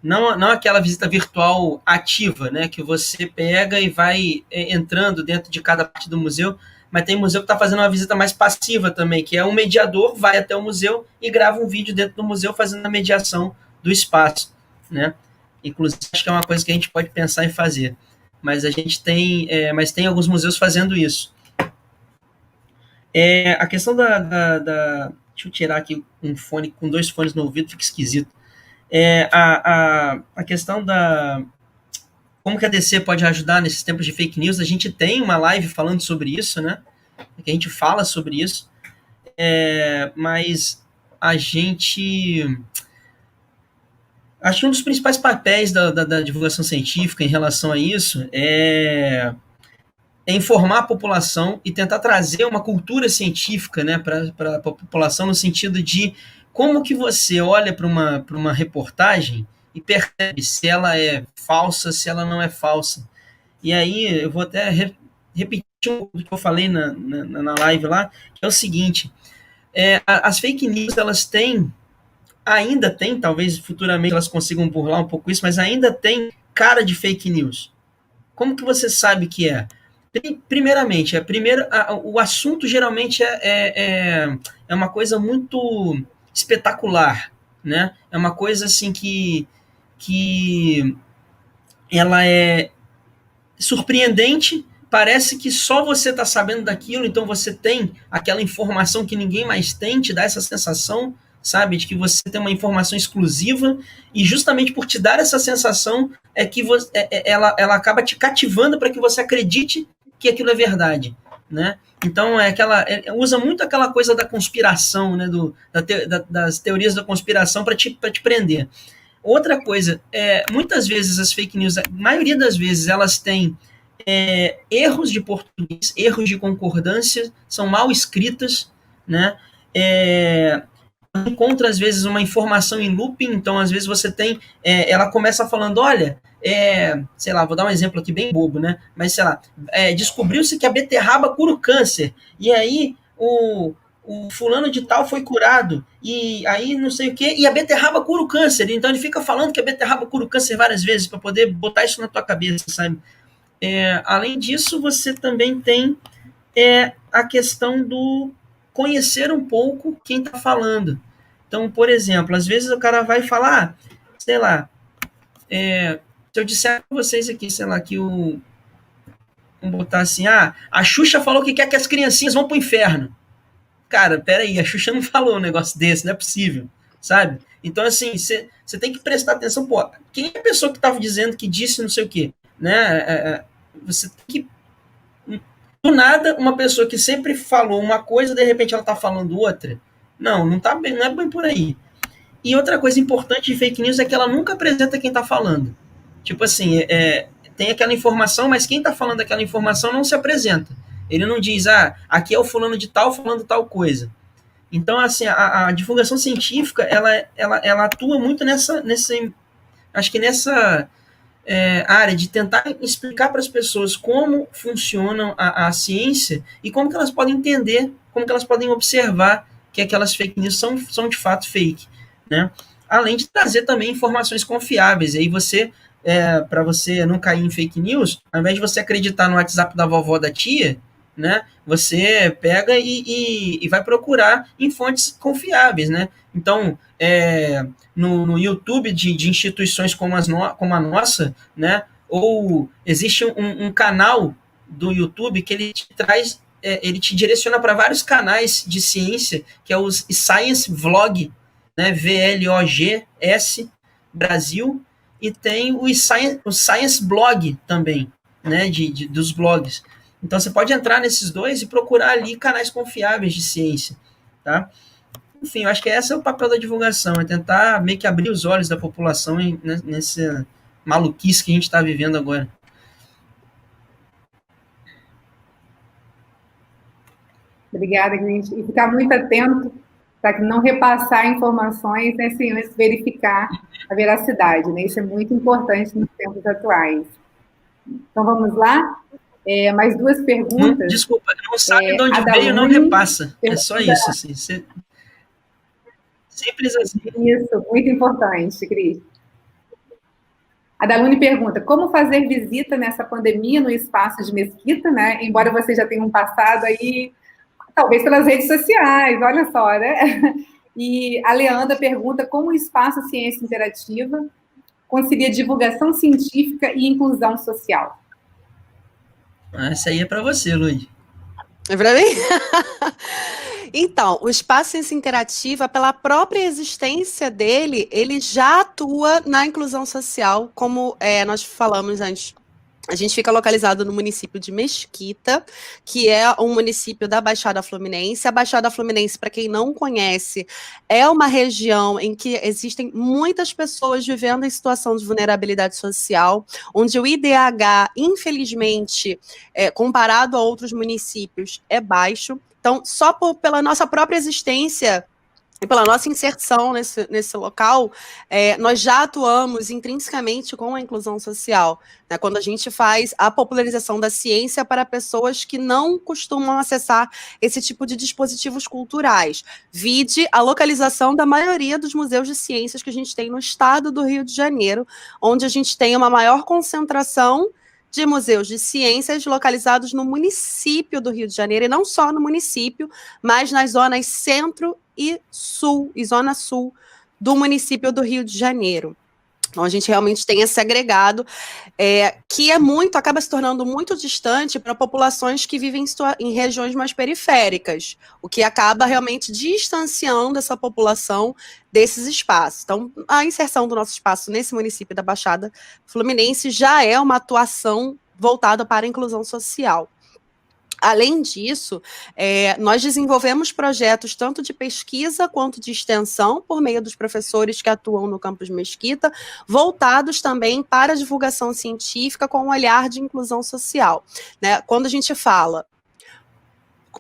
não aquela visita virtual ativa, né, que você pega e vai entrando dentro de cada parte do museu, mas tem museu que está fazendo uma visita mais passiva também, que é um mediador, vai até o museu e grava um vídeo dentro do museu fazendo a mediação do espaço, né? Inclusive, acho que é uma coisa que a gente pode pensar em fazer, mas a gente tem, tem alguns museus fazendo isso. A questão deixa eu tirar aqui um fone, com 2 fones no ouvido, fica esquisito. A questão como que a DC pode ajudar nesses tempos de fake news, a gente tem uma live falando sobre isso, né? Que a gente fala sobre isso, mas a gente... Acho que um dos principais papéis da divulgação científica em relação a isso é informar a população e tentar trazer uma cultura científica, né, para a população, no sentido de como que você olha para uma reportagem e percebe se ela é falsa, se ela não é falsa. E aí eu vou até repetir o que eu falei na live lá, que é o seguinte, as fake news, elas ainda tem, talvez futuramente elas consigam burlar um pouco isso, mas ainda tem cara de fake news. Como que você sabe que é? Primeiramente, o assunto geralmente é uma coisa muito espetacular, né? É uma coisa assim que ela é surpreendente, parece que só você está sabendo daquilo, então você tem aquela informação que ninguém mais tem, te dá essa sensação, sabe, de que você tem uma informação exclusiva, e justamente por te dar essa sensação é que ela acaba te cativando para que você acredite que aquilo é verdade, né? Então usa muito aquela coisa da conspiração, né, das teorias da conspiração para te prender. Outra coisa, muitas vezes as fake news, a maioria das vezes elas têm erros de português, erros de concordância, são mal escritas, né? Encontra às vezes uma informação em looping, então às vezes você tem, ela começa falando, olha, sei lá, vou dar um exemplo aqui bem bobo, né? Mas sei lá, descobriu-se que a beterraba cura o câncer, e aí o fulano de tal foi curado, e aí não sei o que, e a beterraba cura o câncer, então ele fica falando que a beterraba cura o câncer várias vezes para poder botar isso na tua cabeça, sabe? Além disso, você também tem a questão do conhecer um pouco quem está falando. Então, por exemplo, às vezes o cara vai falar, sei lá, se eu disser para vocês aqui, sei lá, que vamos botar assim, a Xuxa falou que quer que as criancinhas vão pro inferno. Cara, peraí, a Xuxa não falou um negócio desse, não é possível, sabe? Então, assim, você tem que prestar atenção, pô, quem é a pessoa que estava dizendo que disse não sei o quê, né? Você tem que... Do nada, uma pessoa que sempre falou uma coisa, de repente ela está falando outra. Não tá bem, não é bem por aí. E outra coisa importante de fake news é que ela nunca apresenta quem está falando. Tipo assim, tem aquela informação, mas quem está falando aquela informação não se apresenta. Ele não diz, aqui é o fulano de tal falando tal coisa. Então, assim, a divulgação científica, ela atua muito nessa área de tentar explicar para as pessoas como funciona a ciência e como que elas podem entender, como que elas podem observar que aquelas fake news são de fato fake, né? Além de trazer também informações confiáveis. E aí para você não cair em fake news, ao invés de você acreditar no WhatsApp da vovó da tia, né? Você pega e vai procurar em fontes confiáveis, né? Então, no YouTube de instituições como a nossa, né? Ou existe um canal do YouTube que ele te traz, ele te direciona para vários canais de ciência, que é os Science Vlog, né? VLOGS Brasil, e tem o Science Blog também, né? Dos blogs. Então você pode entrar nesses dois e procurar ali canais confiáveis de ciência, tá? Enfim, eu acho que esse é o papel da divulgação, é tentar meio que abrir os olhos da população nessa maluquice que a gente está vivendo agora. Obrigada, gente. E ficar muito atento para não repassar informações, né, sem antes verificar a veracidade, né? Isso é muito importante nos tempos atuais. Então, vamos lá? Mais duas perguntas. Desculpa, não sabe de onde veio, não repassa. É só isso, assim. Simples assim. Isso, muito importante, Cris. A Dalune pergunta, como fazer visita nessa pandemia no espaço de Mesquita, né? Embora vocês já tenham passado aí, talvez pelas redes sociais, olha só, né? E a Leandra pergunta como o Espaço Ciência Interativa concilia divulgação científica e inclusão social. Essa aí é para você, Luiz. É para mim? Então, o Espaço Ciência Interativa, pela própria existência dele, ele já atua na inclusão social, como nós falamos antes. A gente fica localizado no município de Mesquita, que é um município da Baixada Fluminense. A Baixada Fluminense, para quem não conhece, é uma região em que existem muitas pessoas vivendo em situação de vulnerabilidade social, onde o IDH, infelizmente, comparado a outros municípios, é baixo. Então, só pela nossa própria existência e pela nossa inserção nesse local, nós já atuamos intrinsecamente com a inclusão social, né, quando a gente faz a popularização da ciência para pessoas que não costumam acessar esse tipo de dispositivos culturais. Vide a localização da maioria dos museus de ciências que a gente tem no estado do Rio de Janeiro, onde a gente tem uma maior concentração de museus de ciências localizados no município do Rio de Janeiro, e não só no município, mas nas zonas centro e sul, e zona sul do município do Rio de Janeiro. Então, a gente realmente tem esse agregado, que acaba se tornando muito distante para populações que vivem em regiões mais periféricas, o que acaba realmente distanciando essa população desses espaços. Então, a inserção do nosso espaço nesse município da Baixada Fluminense já é uma atuação voltada para a inclusão social. Além disso, nós desenvolvemos projetos tanto de pesquisa quanto de extensão por meio dos professores que atuam no campus Mesquita, voltados também para a divulgação científica com um olhar de inclusão social, né? Quando a gente fala...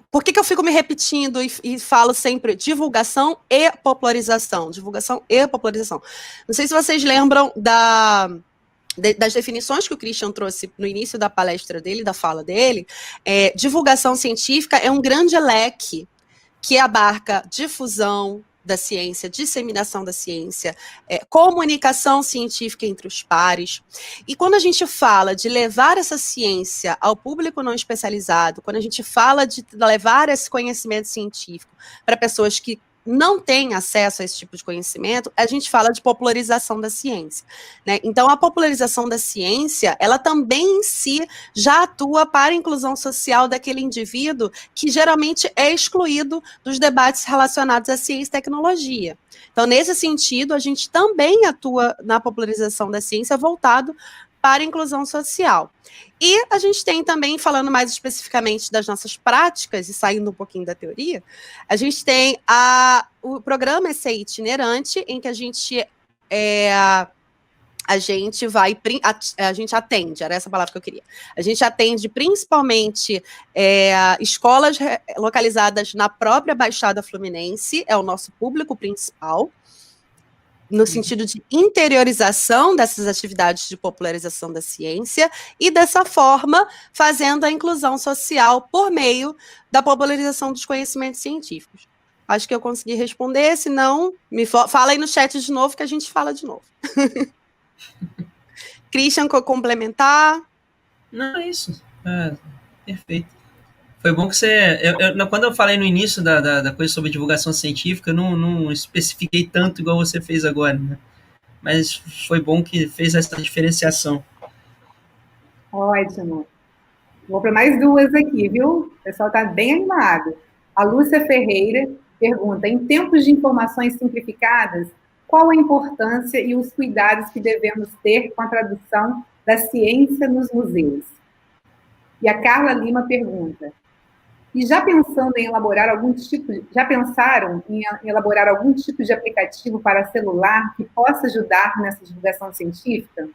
Por que eu fico me repetindo e falo sempre divulgação e popularização? Divulgação e popularização. Não sei se vocês lembram das definições que o Christian trouxe no início da palestra dele, da fala dele. Divulgação científica é um grande leque que abarca difusão da ciência, disseminação da ciência, comunicação científica entre os pares. E quando a gente fala de levar essa ciência ao público não especializado, quando a gente fala de levar esse conhecimento científico para pessoas que não tem acesso a esse tipo de conhecimento, a gente fala de popularização da ciência, né? Então, a popularização da ciência, ela também em si já atua para a inclusão social daquele indivíduo que geralmente é excluído dos debates relacionados à ciência e tecnologia. Então, nesse sentido, a gente também atua na popularização da ciência voltado para a inclusão social. E a gente tem também, falando mais especificamente das nossas práticas, e saindo um pouquinho da teoria, a gente tem o programa ECE itinerante, em que a gente atende, era essa palavra que eu queria. A gente atende principalmente escolas localizadas na própria Baixada Fluminense, é o nosso público principal, no sentido de interiorização dessas atividades de popularização da ciência e, dessa forma, fazendo a inclusão social por meio da popularização dos conhecimentos científicos. Acho que eu consegui responder, se não, fala aí no chat de novo que a gente fala de novo. Christian, complementar? Não, é isso. Perfeito. Foi bom que você... quando eu falei no início da coisa sobre divulgação científica, eu não especifiquei tanto igual você fez agora, né? Mas foi bom que fez essa diferenciação. Ótimo. Vou para mais duas aqui, viu? O pessoal está bem animado. A Lúcia Ferreira pergunta: em tempos de informações simplificadas, qual a importância e os cuidados que devemos ter com a tradução da ciência nos museus? E a Carla Lima pergunta: e já pensaram em elaborar algum tipo de aplicativo para celular que possa ajudar nessa divulgação científica?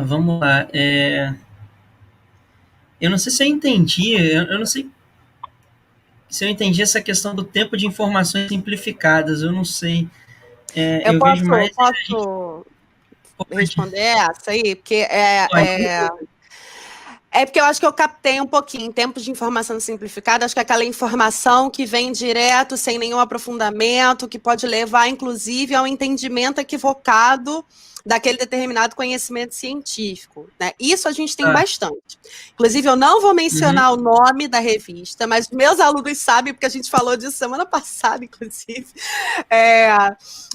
Vamos lá. Eu não sei se eu entendi, eu não sei se eu entendi essa questão do tempo de informações simplificadas, eu não sei. Eu vejo mais... posso responder essa aí? Porque porque eu acho que eu captei um pouquinho, em tempos de informação simplificada, acho que é aquela informação que vem direto, sem nenhum aprofundamento, que pode levar, inclusive, ao entendimento equivocado daquele determinado conhecimento científico, né? Isso a gente tem bastante. Inclusive, eu não vou mencionar o nome da revista, mas meus alunos sabem, porque a gente falou disso semana passada, inclusive,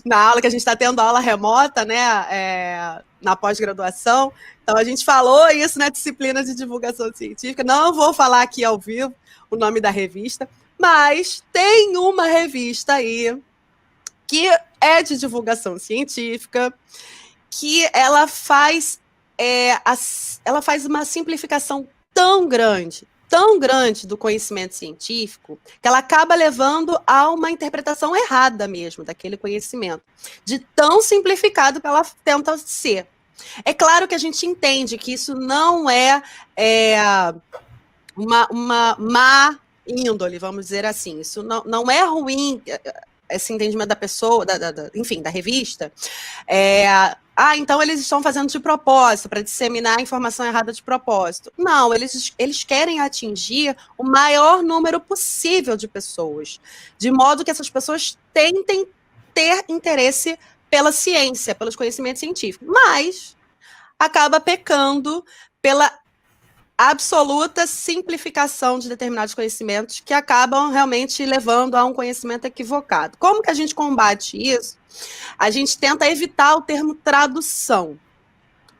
na aula que a gente está tendo aula remota, né? Na pós-graduação. Então, a gente falou isso na disciplina de divulgação científica. Não vou falar aqui ao vivo o nome da revista, mas tem uma revista aí que é de divulgação científica, que ela faz uma simplificação tão grande do conhecimento científico, que ela acaba levando a uma interpretação errada mesmo daquele conhecimento, de tão simplificado que ela tenta ser. É claro que a gente entende que isso não é uma má índole, vamos dizer assim. Isso não é ruim, esse entendimento da pessoa, enfim, da revista. Então eles estão fazendo de propósito, para disseminar a informação errada de propósito. Não, eles querem atingir o maior número possível de pessoas, de modo que essas pessoas tentem ter interesse pela ciência, pelos conhecimentos científicos, mas acaba pecando pela absoluta simplificação de determinados conhecimentos que acabam realmente levando a um conhecimento equivocado. Como que a gente combate isso? A gente tenta evitar o termo tradução,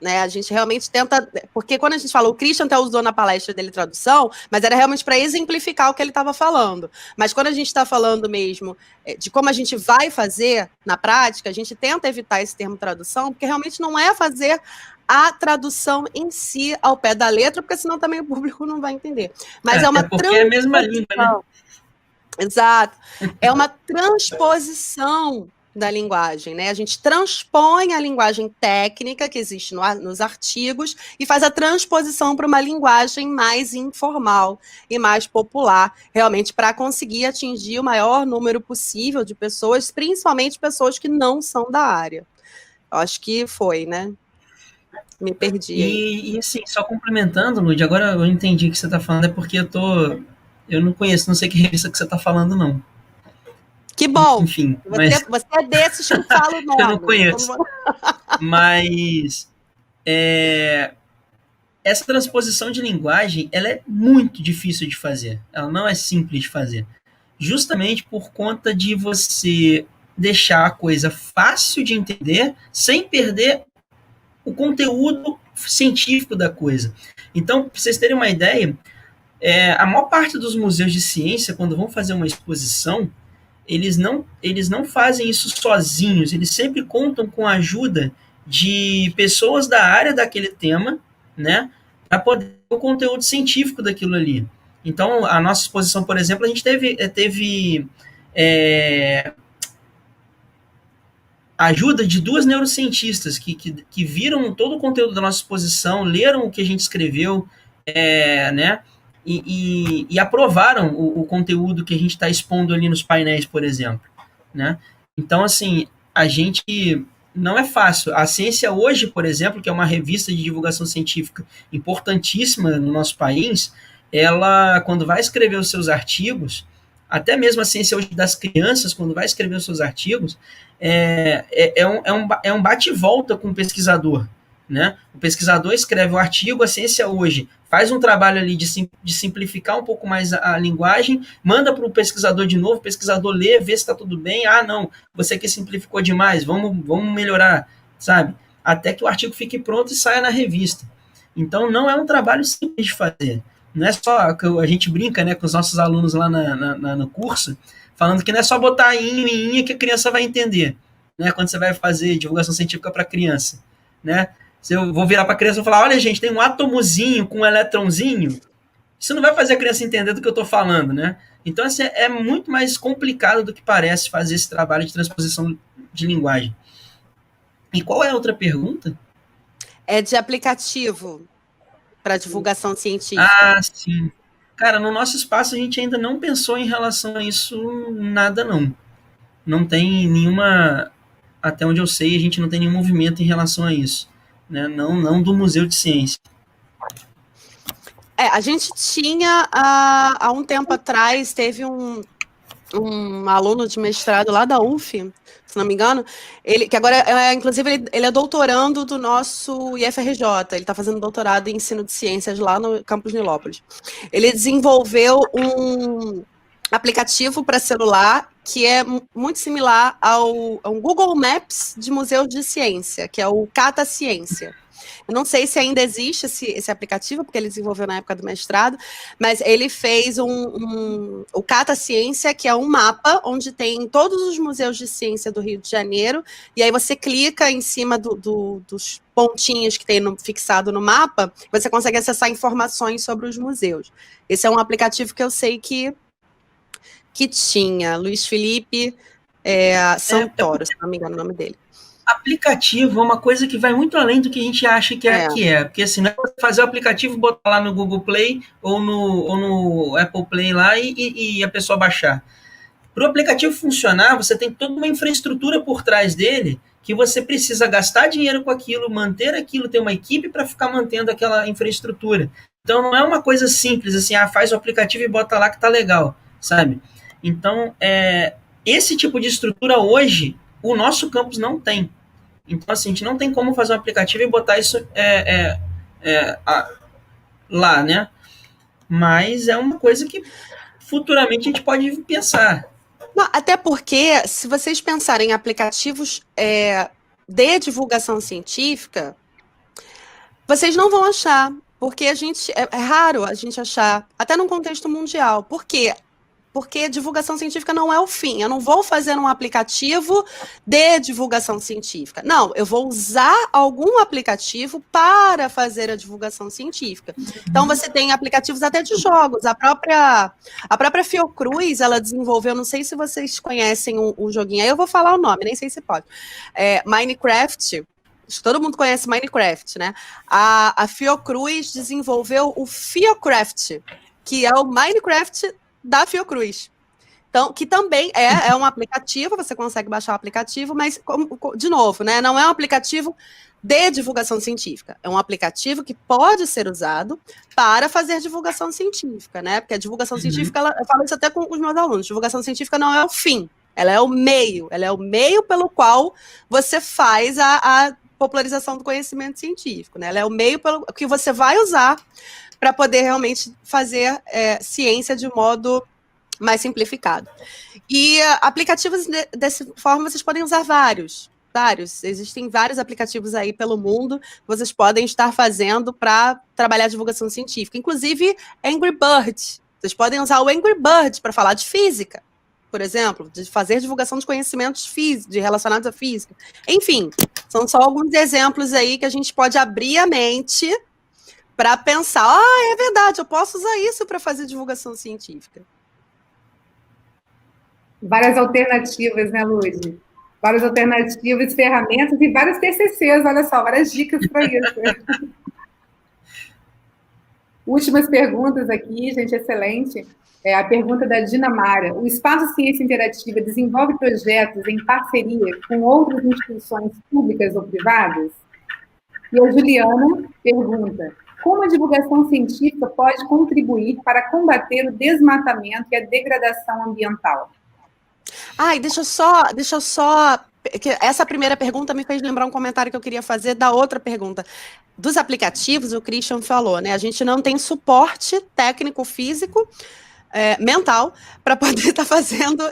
né? A gente realmente tenta, porque quando a gente fala, o Christian até usou na palestra dele tradução, mas era realmente para exemplificar o que ele estava falando. Mas quando a gente está falando mesmo de como a gente vai fazer na prática, a gente tenta evitar esse termo tradução, porque realmente não é fazer a tradução em si ao pé da letra, porque senão também o público não vai entender. Mas é uma transposição. É a mesma língua, né? Exato. É uma transposição da linguagem, né? A gente transpõe a linguagem técnica que existe nos artigos e faz a transposição para uma linguagem mais informal e mais popular, realmente para conseguir atingir o maior número possível de pessoas, principalmente pessoas que não são da área. Eu acho que foi, né? Me perdi. E assim, só complementando, Lud, agora eu entendi o que você está falando, é porque eu não conheço, não sei que revista que você está falando, não. Que bom! Enfim, você é desses que fala o nome. Eu não conheço. Mas essa transposição de linguagem, ela é muito difícil de fazer. Ela não é simples de fazer. Justamente por conta de você deixar a coisa fácil de entender, sem perder o conteúdo científico da coisa. Então, para vocês terem uma ideia, a maior parte dos museus de ciência, quando vão fazer uma exposição, eles não fazem isso sozinhos, eles sempre contam com a ajuda de pessoas da área daquele tema, né, para poder ter o conteúdo científico daquilo ali. Então, a nossa exposição, por exemplo, a gente teve a ajuda de duas neurocientistas que viram todo o conteúdo da nossa exposição, leram o que a gente escreveu, né, e aprovaram o conteúdo que a gente está expondo ali nos painéis, por exemplo, né? Então, assim, a gente não é fácil. A Ciência Hoje, por exemplo, que é uma revista de divulgação científica importantíssima no nosso país, ela, quando vai escrever os seus artigos, até mesmo a Ciência Hoje das crianças, quando vai escrever os seus artigos, é um bate e volta com o pesquisador, né? O pesquisador escreve o artigo, a ciência hoje faz um trabalho ali de simplificar um pouco mais a linguagem, manda para o pesquisador de novo, o pesquisador lê, vê se está tudo bem, não, você que simplificou demais, vamos melhorar, sabe? Até que o artigo fique pronto e saia na revista. Então, não é um trabalho simples de fazer. Não é só que a gente brinca, né, com os nossos alunos lá no curso, falando que não é só botar inha que a criança vai entender, né, quando você vai fazer divulgação científica para criança, né? Se eu vou virar para a criança e falar, olha, gente, tem um átomozinho com um eletrãozinho, isso não vai fazer a criança entender do que eu estou falando, né? Então, assim, é muito mais complicado do que parece fazer esse trabalho de transposição de linguagem. E qual é a outra pergunta? É de aplicativo para divulgação científica. Ah, sim. Cara, no nosso espaço a gente ainda não pensou em relação a isso nada, não. Não tem nenhuma... Até onde eu sei, a gente não tem nenhum movimento em relação a isso. Né? Não do Museu de Ciência. A gente tinha, há um tempo atrás, teve um aluno de mestrado lá da UF, se não me engano, que agora, inclusive, ele é doutorando do nosso IFRJ, ele está fazendo doutorado em ensino de ciências lá no campus Nilópolis. Ele desenvolveu um aplicativo para celular que é muito similar ao Google Maps de museus de ciência, que é o Cata Ciência. Eu não sei se ainda existe esse aplicativo, porque ele desenvolveu na época do mestrado, mas ele fez o Cata Ciência, que é um mapa onde tem todos os museus de ciência do Rio de Janeiro, e aí você clica em cima dos pontinhos que tem fixado no mapa, você consegue acessar informações sobre os museus. Esse é um aplicativo que eu sei que tinha, Luiz Felipe Santoro, se não me engano o nome dele. Aplicativo é uma coisa que vai muito além do que a gente acha que é. Porque assim, não é fazer o aplicativo, botar lá no Google Play ou no Apple Play lá e a pessoa baixar. Para o aplicativo funcionar, você tem toda uma infraestrutura por trás dele que você precisa gastar dinheiro com aquilo, manter aquilo, ter uma equipe para ficar mantendo aquela infraestrutura. Então não é uma coisa simples, assim, faz o aplicativo e bota lá que tá legal, sabe? Então, esse tipo de estrutura hoje, o nosso campus não tem. Então, assim, a gente não tem como fazer um aplicativo e botar isso lá, né? Mas é uma coisa que futuramente a gente pode pensar. Não, até porque, se vocês pensarem em aplicativos de divulgação científica, vocês não vão achar, porque é raro a gente achar, até num contexto mundial. Por quê? Porque divulgação científica não é o fim. Eu não vou fazer um aplicativo de divulgação científica. Não, eu vou usar algum aplicativo para fazer a divulgação científica. Então, você tem aplicativos até de jogos. A própria Fiocruz, ela desenvolveu, não sei se vocês conhecem o joguinho, aí eu vou falar o nome, nem sei se pode. Minecraft. Todo mundo conhece Minecraft, né? A Fiocruz desenvolveu o Fiocraft, que é o Minecraft da Fiocruz. Então, que também é um aplicativo, você consegue baixar o aplicativo, mas, de novo, né, não é um aplicativo de divulgação científica. É um aplicativo que pode ser usado para fazer divulgação científica, né? Porque a divulgação científica, eu falo isso até com os meus alunos, divulgação científica não é o fim, ela é o meio pelo qual você faz a popularização do conhecimento científico, né? Ela é o meio pelo que você vai usar para poder realmente fazer ciência de modo mais simplificado. E aplicativos dessa forma, vocês podem usar vários. Existem vários aplicativos aí pelo mundo que vocês podem estar fazendo para trabalhar a divulgação científica. Inclusive, Angry Bird. Vocês podem usar o Angry Bird para falar de física, por exemplo, de fazer divulgação de conhecimentos relacionados à física. Enfim, são só alguns exemplos aí que a gente pode abrir a mente para pensar, é verdade, eu posso usar isso para fazer divulgação científica. Várias alternativas, né, Lud? Várias alternativas, ferramentas e vários TCCs, olha só, várias dicas para isso. Últimas perguntas aqui, gente, excelente. A pergunta da Dinamara. O Espaço Ciência Interativa desenvolve projetos em parceria com outras instituições públicas ou privadas? E a Juliana pergunta: como a divulgação científica pode contribuir para combater o desmatamento e a degradação ambiental? E deixa eu só. Essa primeira pergunta me fez lembrar um comentário que eu queria fazer da outra pergunta. Dos aplicativos, o Christian falou, né? A gente não tem suporte técnico, físico, mental, para poder estar fazendo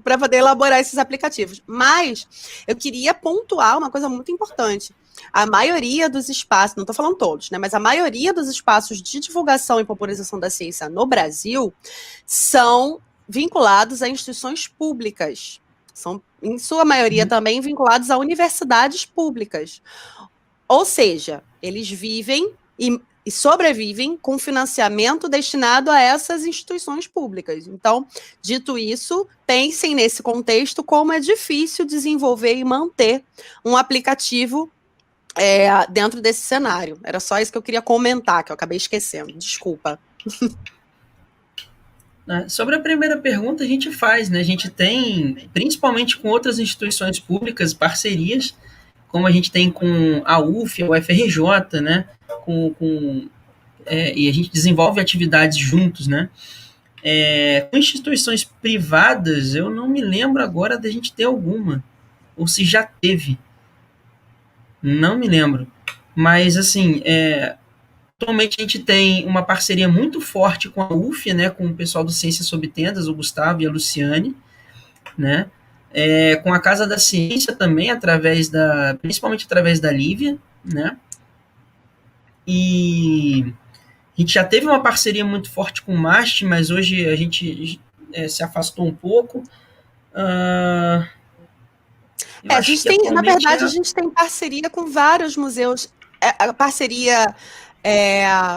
para poder elaborar esses aplicativos. Mas eu queria pontuar uma coisa muito importante. A maioria dos espaços, não estou falando todos, né? Mas a maioria dos espaços de divulgação e popularização da ciência no Brasil são vinculados a instituições públicas. São, em sua maioria, também vinculados a universidades públicas. Ou seja, eles vivem e sobrevivem com financiamento destinado a essas instituições públicas. Então, dito isso, pensem nesse contexto como é difícil desenvolver e manter um aplicativo dentro desse cenário. Era só isso que eu queria comentar, que eu acabei esquecendo. Desculpa. Sobre a primeira pergunta, a gente faz, né? A gente tem, principalmente com outras instituições públicas, parcerias, como a gente tem com a UF, a UFRJ, né? E a gente desenvolve atividades juntos, né? Com instituições privadas, eu não me lembro agora da gente ter alguma, ou se já teve. Não me lembro. Mas, assim, atualmente a gente tem uma parceria muito forte com a UF, né, com o pessoal do Ciências Sob Tendas, o Gustavo e a Luciane, né, com a Casa da Ciência também, principalmente através da Lívia, né, e a gente já teve uma parceria muito forte com o MAST, mas hoje a gente se afastou um pouco. A gente tem parceria com vários museus, parceria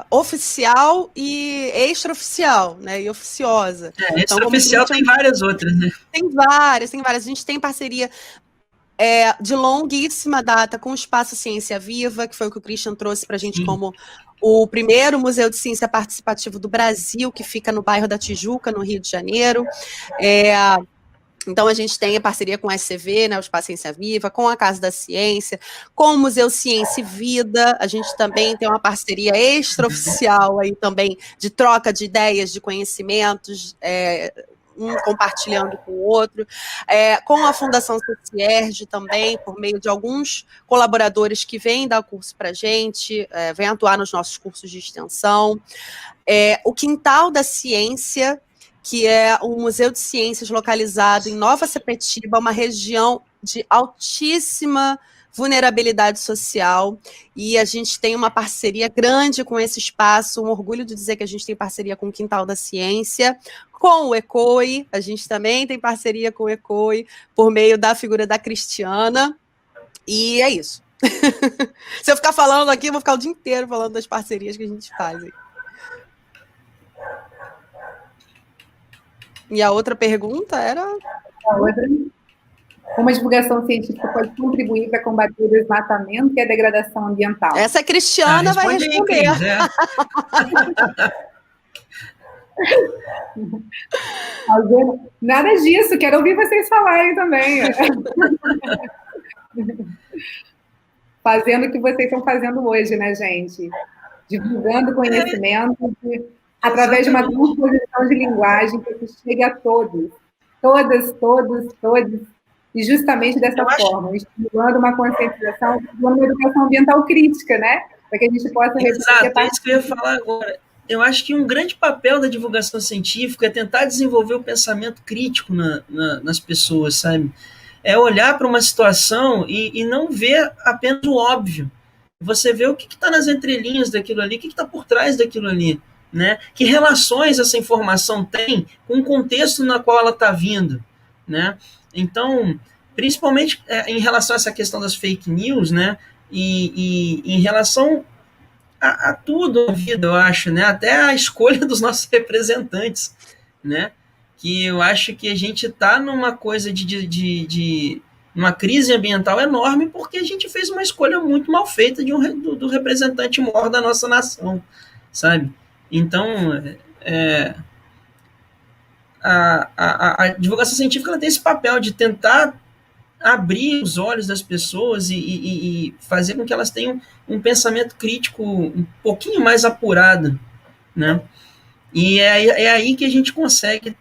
oficial e extraoficial, né, e oficiosa. Extraoficial tem várias outras, né? Tem várias. A gente tem parceria de longuíssima data com o Espaço Ciência Viva, que foi o que o Christian trouxe para a gente como o primeiro museu de ciência participativo do Brasil, que fica no bairro da Tijuca, no Rio de Janeiro. Então, a gente tem a parceria com a SCV, né, o Espaço Ciência Viva, com a Casa da Ciência, com o Museu Ciência e Vida. A gente também tem uma parceria extraoficial aí também de troca de ideias, de conhecimentos, um compartilhando com o outro, com a Fundação CCIERJ também, por meio de alguns colaboradores que vêm dar curso para a gente, vêm atuar nos nossos cursos de extensão. O Quintal da Ciência, que é um museu de ciências localizado em Nova Sepetiba, uma região de altíssima vulnerabilidade social, e a gente tem uma parceria grande com esse espaço, um orgulho de dizer que a gente tem parceria com o Quintal da Ciência, com o ECOI, a gente também tem parceria com o ECOI, por meio da figura da Cristiana, e é isso. Se eu ficar falando aqui, eu vou ficar o dia inteiro falando das parcerias que a gente faz aí. E a outra pergunta era... Como a divulgação científica pode contribuir para combater o desmatamento e a degradação ambiental? Essa a Cristiana vai responder. Nada disso, quero ouvir vocês falarem também. Fazendo o que vocês estão fazendo hoje, né, gente? Divulgando conhecimento através de uma transposição de linguagem que chegue a todos. Todas. E justamente dessa forma, estimulando uma conscientização, estimulando uma educação ambiental crítica, né? Para que a gente possa... Exato, é isso que eu ia falar agora. Eu acho que um grande papel da divulgação científica é tentar desenvolver o pensamento crítico nas pessoas, sabe? É olhar para uma situação e não ver apenas o óbvio. Você vê o que está nas entrelinhas daquilo ali, o que está por trás daquilo ali, né? Que relações essa informação tem com o contexto na qual ela está vindo, né? Então, principalmente em relação a essa questão das fake news, né? E em relação a tudo na vida, eu acho, né? Até a escolha dos nossos representantes, né? Que eu acho que a gente está numa coisa de uma crise ambiental enorme porque a gente fez uma escolha muito mal feita do representante maior da nossa nação, sabe? Então, a divulgação científica ela tem esse papel de tentar abrir os olhos das pessoas e fazer com que elas tenham um pensamento crítico um pouquinho mais apurado, né? E é aí que a gente consegue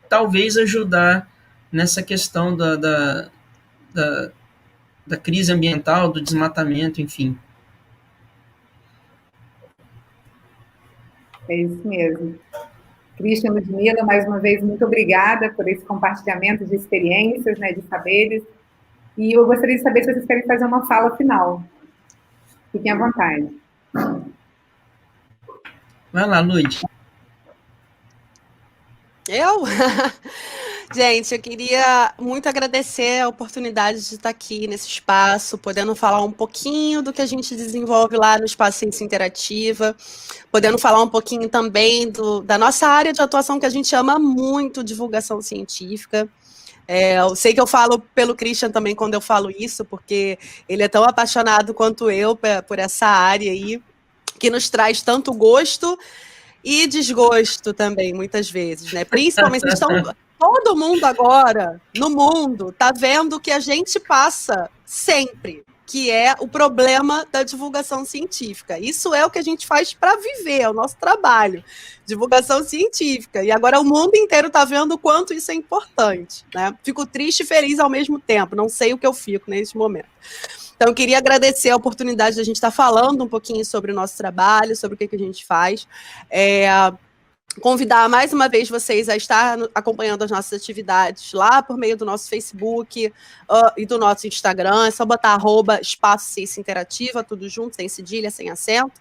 talvez ajudar nessa questão da crise ambiental, do desmatamento, enfim. É isso mesmo. Christian, Ludmila, mais uma vez, muito obrigada por esse compartilhamento de experiências, né, de saberes. E eu gostaria de saber se vocês querem fazer uma fala final. Fiquem à vontade. Vai lá, Lud. Eu? Gente, eu queria muito agradecer a oportunidade de estar aqui nesse espaço, podendo falar um pouquinho do que a gente desenvolve lá no Espaço Ciência Interativa, podendo falar um pouquinho também da nossa área de atuação, que a gente ama muito, divulgação científica. Eu sei que eu falo pelo Christian também quando eu falo isso, porque ele é tão apaixonado quanto eu por essa área aí, que nos traz tanto gosto e desgosto também, muitas vezes, né? Principalmente, todo mundo agora, no mundo, está vendo o que a gente passa sempre, que é o problema da divulgação científica. Isso é o que a gente faz para viver, é o nosso trabalho, divulgação científica. E agora o mundo inteiro está vendo o quanto isso é importante, né? Fico triste e feliz ao mesmo tempo, não sei o que eu fico nesse momento. Então, eu queria agradecer a oportunidade de a gente estar falando um pouquinho sobre o nosso trabalho, sobre o que a gente faz. Convidar mais uma vez vocês a estar acompanhando as nossas atividades lá por meio do nosso Facebook e do nosso Instagram. É só botar @Espaço Ciência Interativa, tudo junto, sem cedilha, sem acento.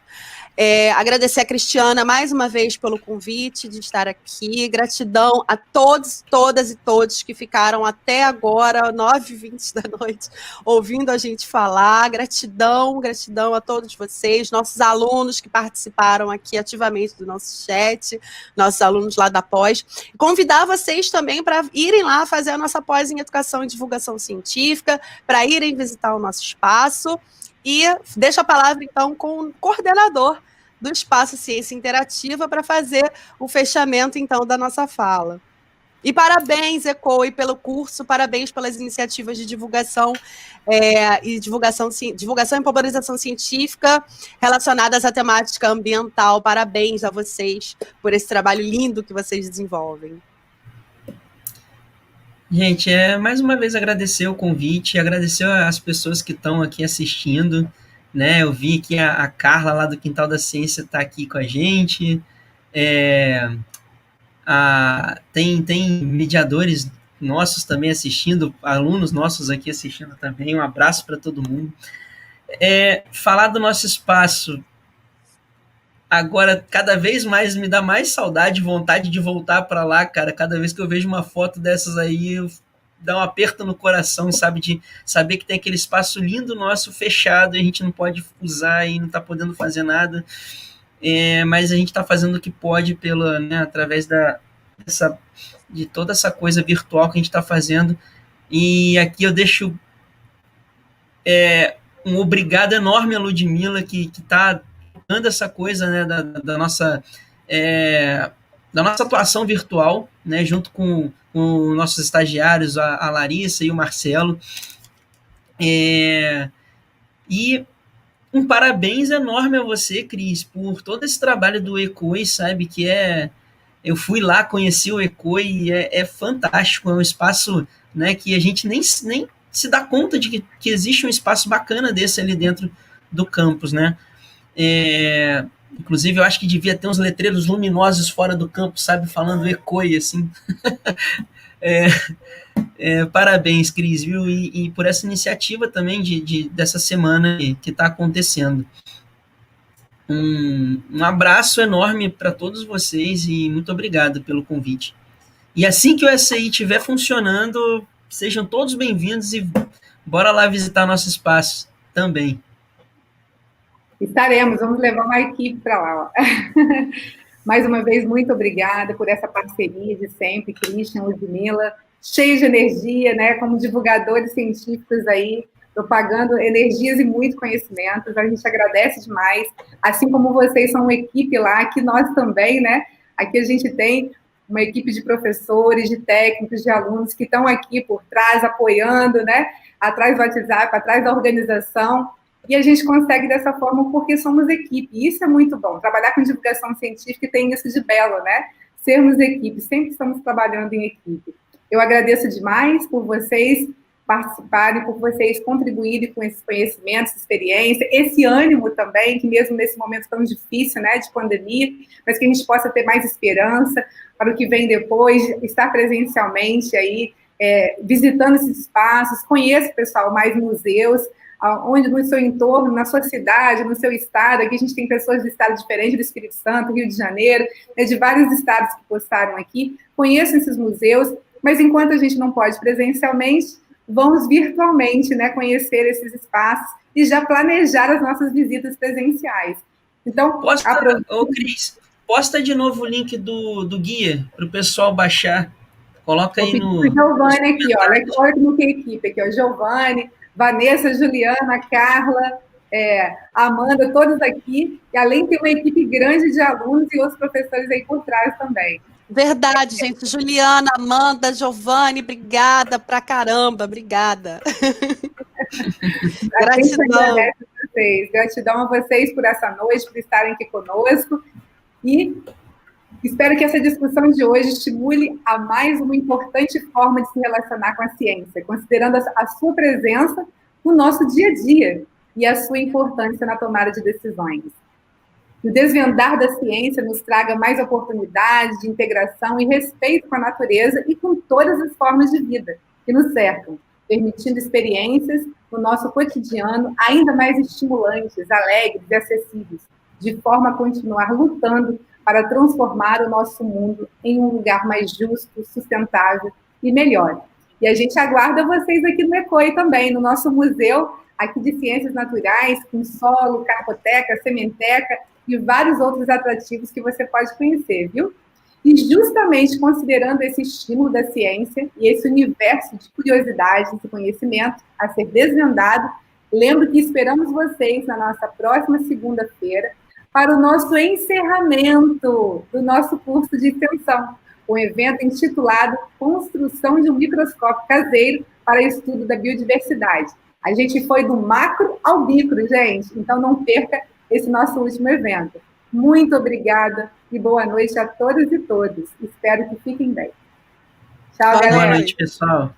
Agradecer a Cristiana mais uma vez pelo convite de estar aqui. Gratidão a todos, todas e todos que ficaram até agora, 9h20 da noite, ouvindo a gente falar. Gratidão, gratidão a todos vocês, nossos alunos que participaram aqui ativamente do nosso chat, nossos alunos lá da pós. Convidar vocês também para irem lá fazer a nossa pós em Educação e Divulgação Científica, para irem visitar o nosso espaço. E deixo a palavra, então, com o coordenador do Espaço Ciência Interativa para fazer o fechamento, então, da nossa fala. E parabéns, ECOI, pelo curso, parabéns pelas iniciativas de divulgação e divulgação e popularização científica relacionadas à temática ambiental. Parabéns a vocês por esse trabalho lindo que vocês desenvolvem. Gente, mais uma vez agradecer o convite, agradecer as pessoas que estão aqui assistindo, né? Eu vi que a Carla lá do Quintal da Ciência está aqui com a gente. Tem mediadores nossos também assistindo, alunos nossos aqui assistindo também. Um abraço para todo mundo. Falar do nosso espaço agora cada vez mais me dá mais saudade, vontade de voltar para lá, cara. Cada vez que eu vejo uma foto dessas aí, dá um aperto no coração, sabe? De saber que tem aquele espaço lindo nosso fechado e a gente não pode usar e não está podendo fazer nada. Mas a gente está fazendo o que pode através de toda essa coisa virtual que a gente está fazendo. E aqui eu deixo um obrigado enorme a Ludmila, que está dando essa coisa, né, da nossa atuação virtual, né, junto com nossos estagiários, a Larissa e o Marcelo. E um parabéns enorme a você, Cris, por todo esse trabalho do ECOI, sabe, que eu fui lá, conheci o ECOI e é fantástico, é um espaço, né, que a gente nem se dá conta de que existe um espaço bacana desse ali dentro do campus, né? Inclusive, eu acho que devia ter uns letreiros luminosos fora do campus, sabe, falando ECOI, assim. Parabéns, Cris, viu? E por essa iniciativa também dessa semana que está acontecendo. Um abraço enorme para todos vocês e muito obrigado pelo convite. E assim que o SCI estiver funcionando, sejam todos bem-vindos e bora lá visitar nosso espaço também. Estaremos, vamos levar uma equipe para lá. Mais uma vez, muito obrigada por essa parceria de sempre, Christian, Ludmila, cheio de energia, né, como divulgadores científicos aí, propagando energias e muito conhecimentos. A gente agradece demais, assim como vocês são uma equipe lá, aqui nós também, né, aqui a gente tem uma equipe de professores, de técnicos, de alunos que estão aqui por trás, apoiando, né, atrás do WhatsApp, atrás da organização. E a gente consegue dessa forma porque somos equipe. E isso é muito bom. Trabalhar com divulgação científica tem isso de belo, né? sermos equipe, sempre estamos trabalhando em equipe. Eu agradeço demais por vocês participarem, por vocês contribuírem com esses conhecimentos, essa experiência, esse ânimo também, que mesmo nesse momento tão difícil, né, de pandemia, mas que a gente possa ter mais esperança para o que vem depois, estar presencialmente aí, visitando esses espaços, conheça, pessoal, mais museus, onde no seu entorno, na sua cidade, no seu estado, aqui a gente tem pessoas de estado diferente, do Espírito Santo, Rio de Janeiro, de vários estados que postaram aqui, conheçam esses museus, mas enquanto a gente não pode presencialmente, vamos virtualmente, né, conhecer esses espaços e já planejar as nossas visitas presenciais. Então, Cris, posta de novo o link do guia para o pessoal baixar. Coloca aí no... Giovanni aqui, olha como que é a equipe aqui, ó, Giovanni, Vanessa, Juliana, Carla, Amanda, todos aqui, e além tem uma equipe grande de alunos e outros professores aí por trás também. Verdade, gente. Juliana, Amanda, Giovanni, obrigada pra caramba, obrigada. Gratidão. Gratidão a vocês por essa noite, por estarem aqui conosco, e espero que essa discussão de hoje estimule a mais uma importante forma de se relacionar com a ciência, considerando a sua presença no nosso dia a dia e a sua importância na tomada de decisões. Que o desvendar da ciência nos traga mais oportunidades de integração e respeito com a natureza e com todas as formas de vida que nos cercam, permitindo experiências no nosso cotidiano ainda mais estimulantes, alegres e acessíveis, de forma a continuar lutando para transformar o nosso mundo em um lugar mais justo, sustentável e melhor. E a gente aguarda vocês aqui no ECOI também, no nosso museu aqui de Ciências Naturais, com solo, carpoteca, sementeca e vários outros atrativos que você pode conhecer, viu? E justamente considerando esse estímulo da ciência e esse universo de curiosidades e conhecimento a ser desvendado, lembro que esperamos vocês na nossa próxima segunda-feira para o nosso encerramento do nosso curso de extensão, um evento intitulado Construção de um Microscópio Caseiro para Estudo da Biodiversidade. A gente foi do macro ao micro, gente, então não perca esse nosso último evento. Muito obrigada e boa noite a todas e todos. Espero que fiquem bem. Tchau, galera. Boa noite, pessoal.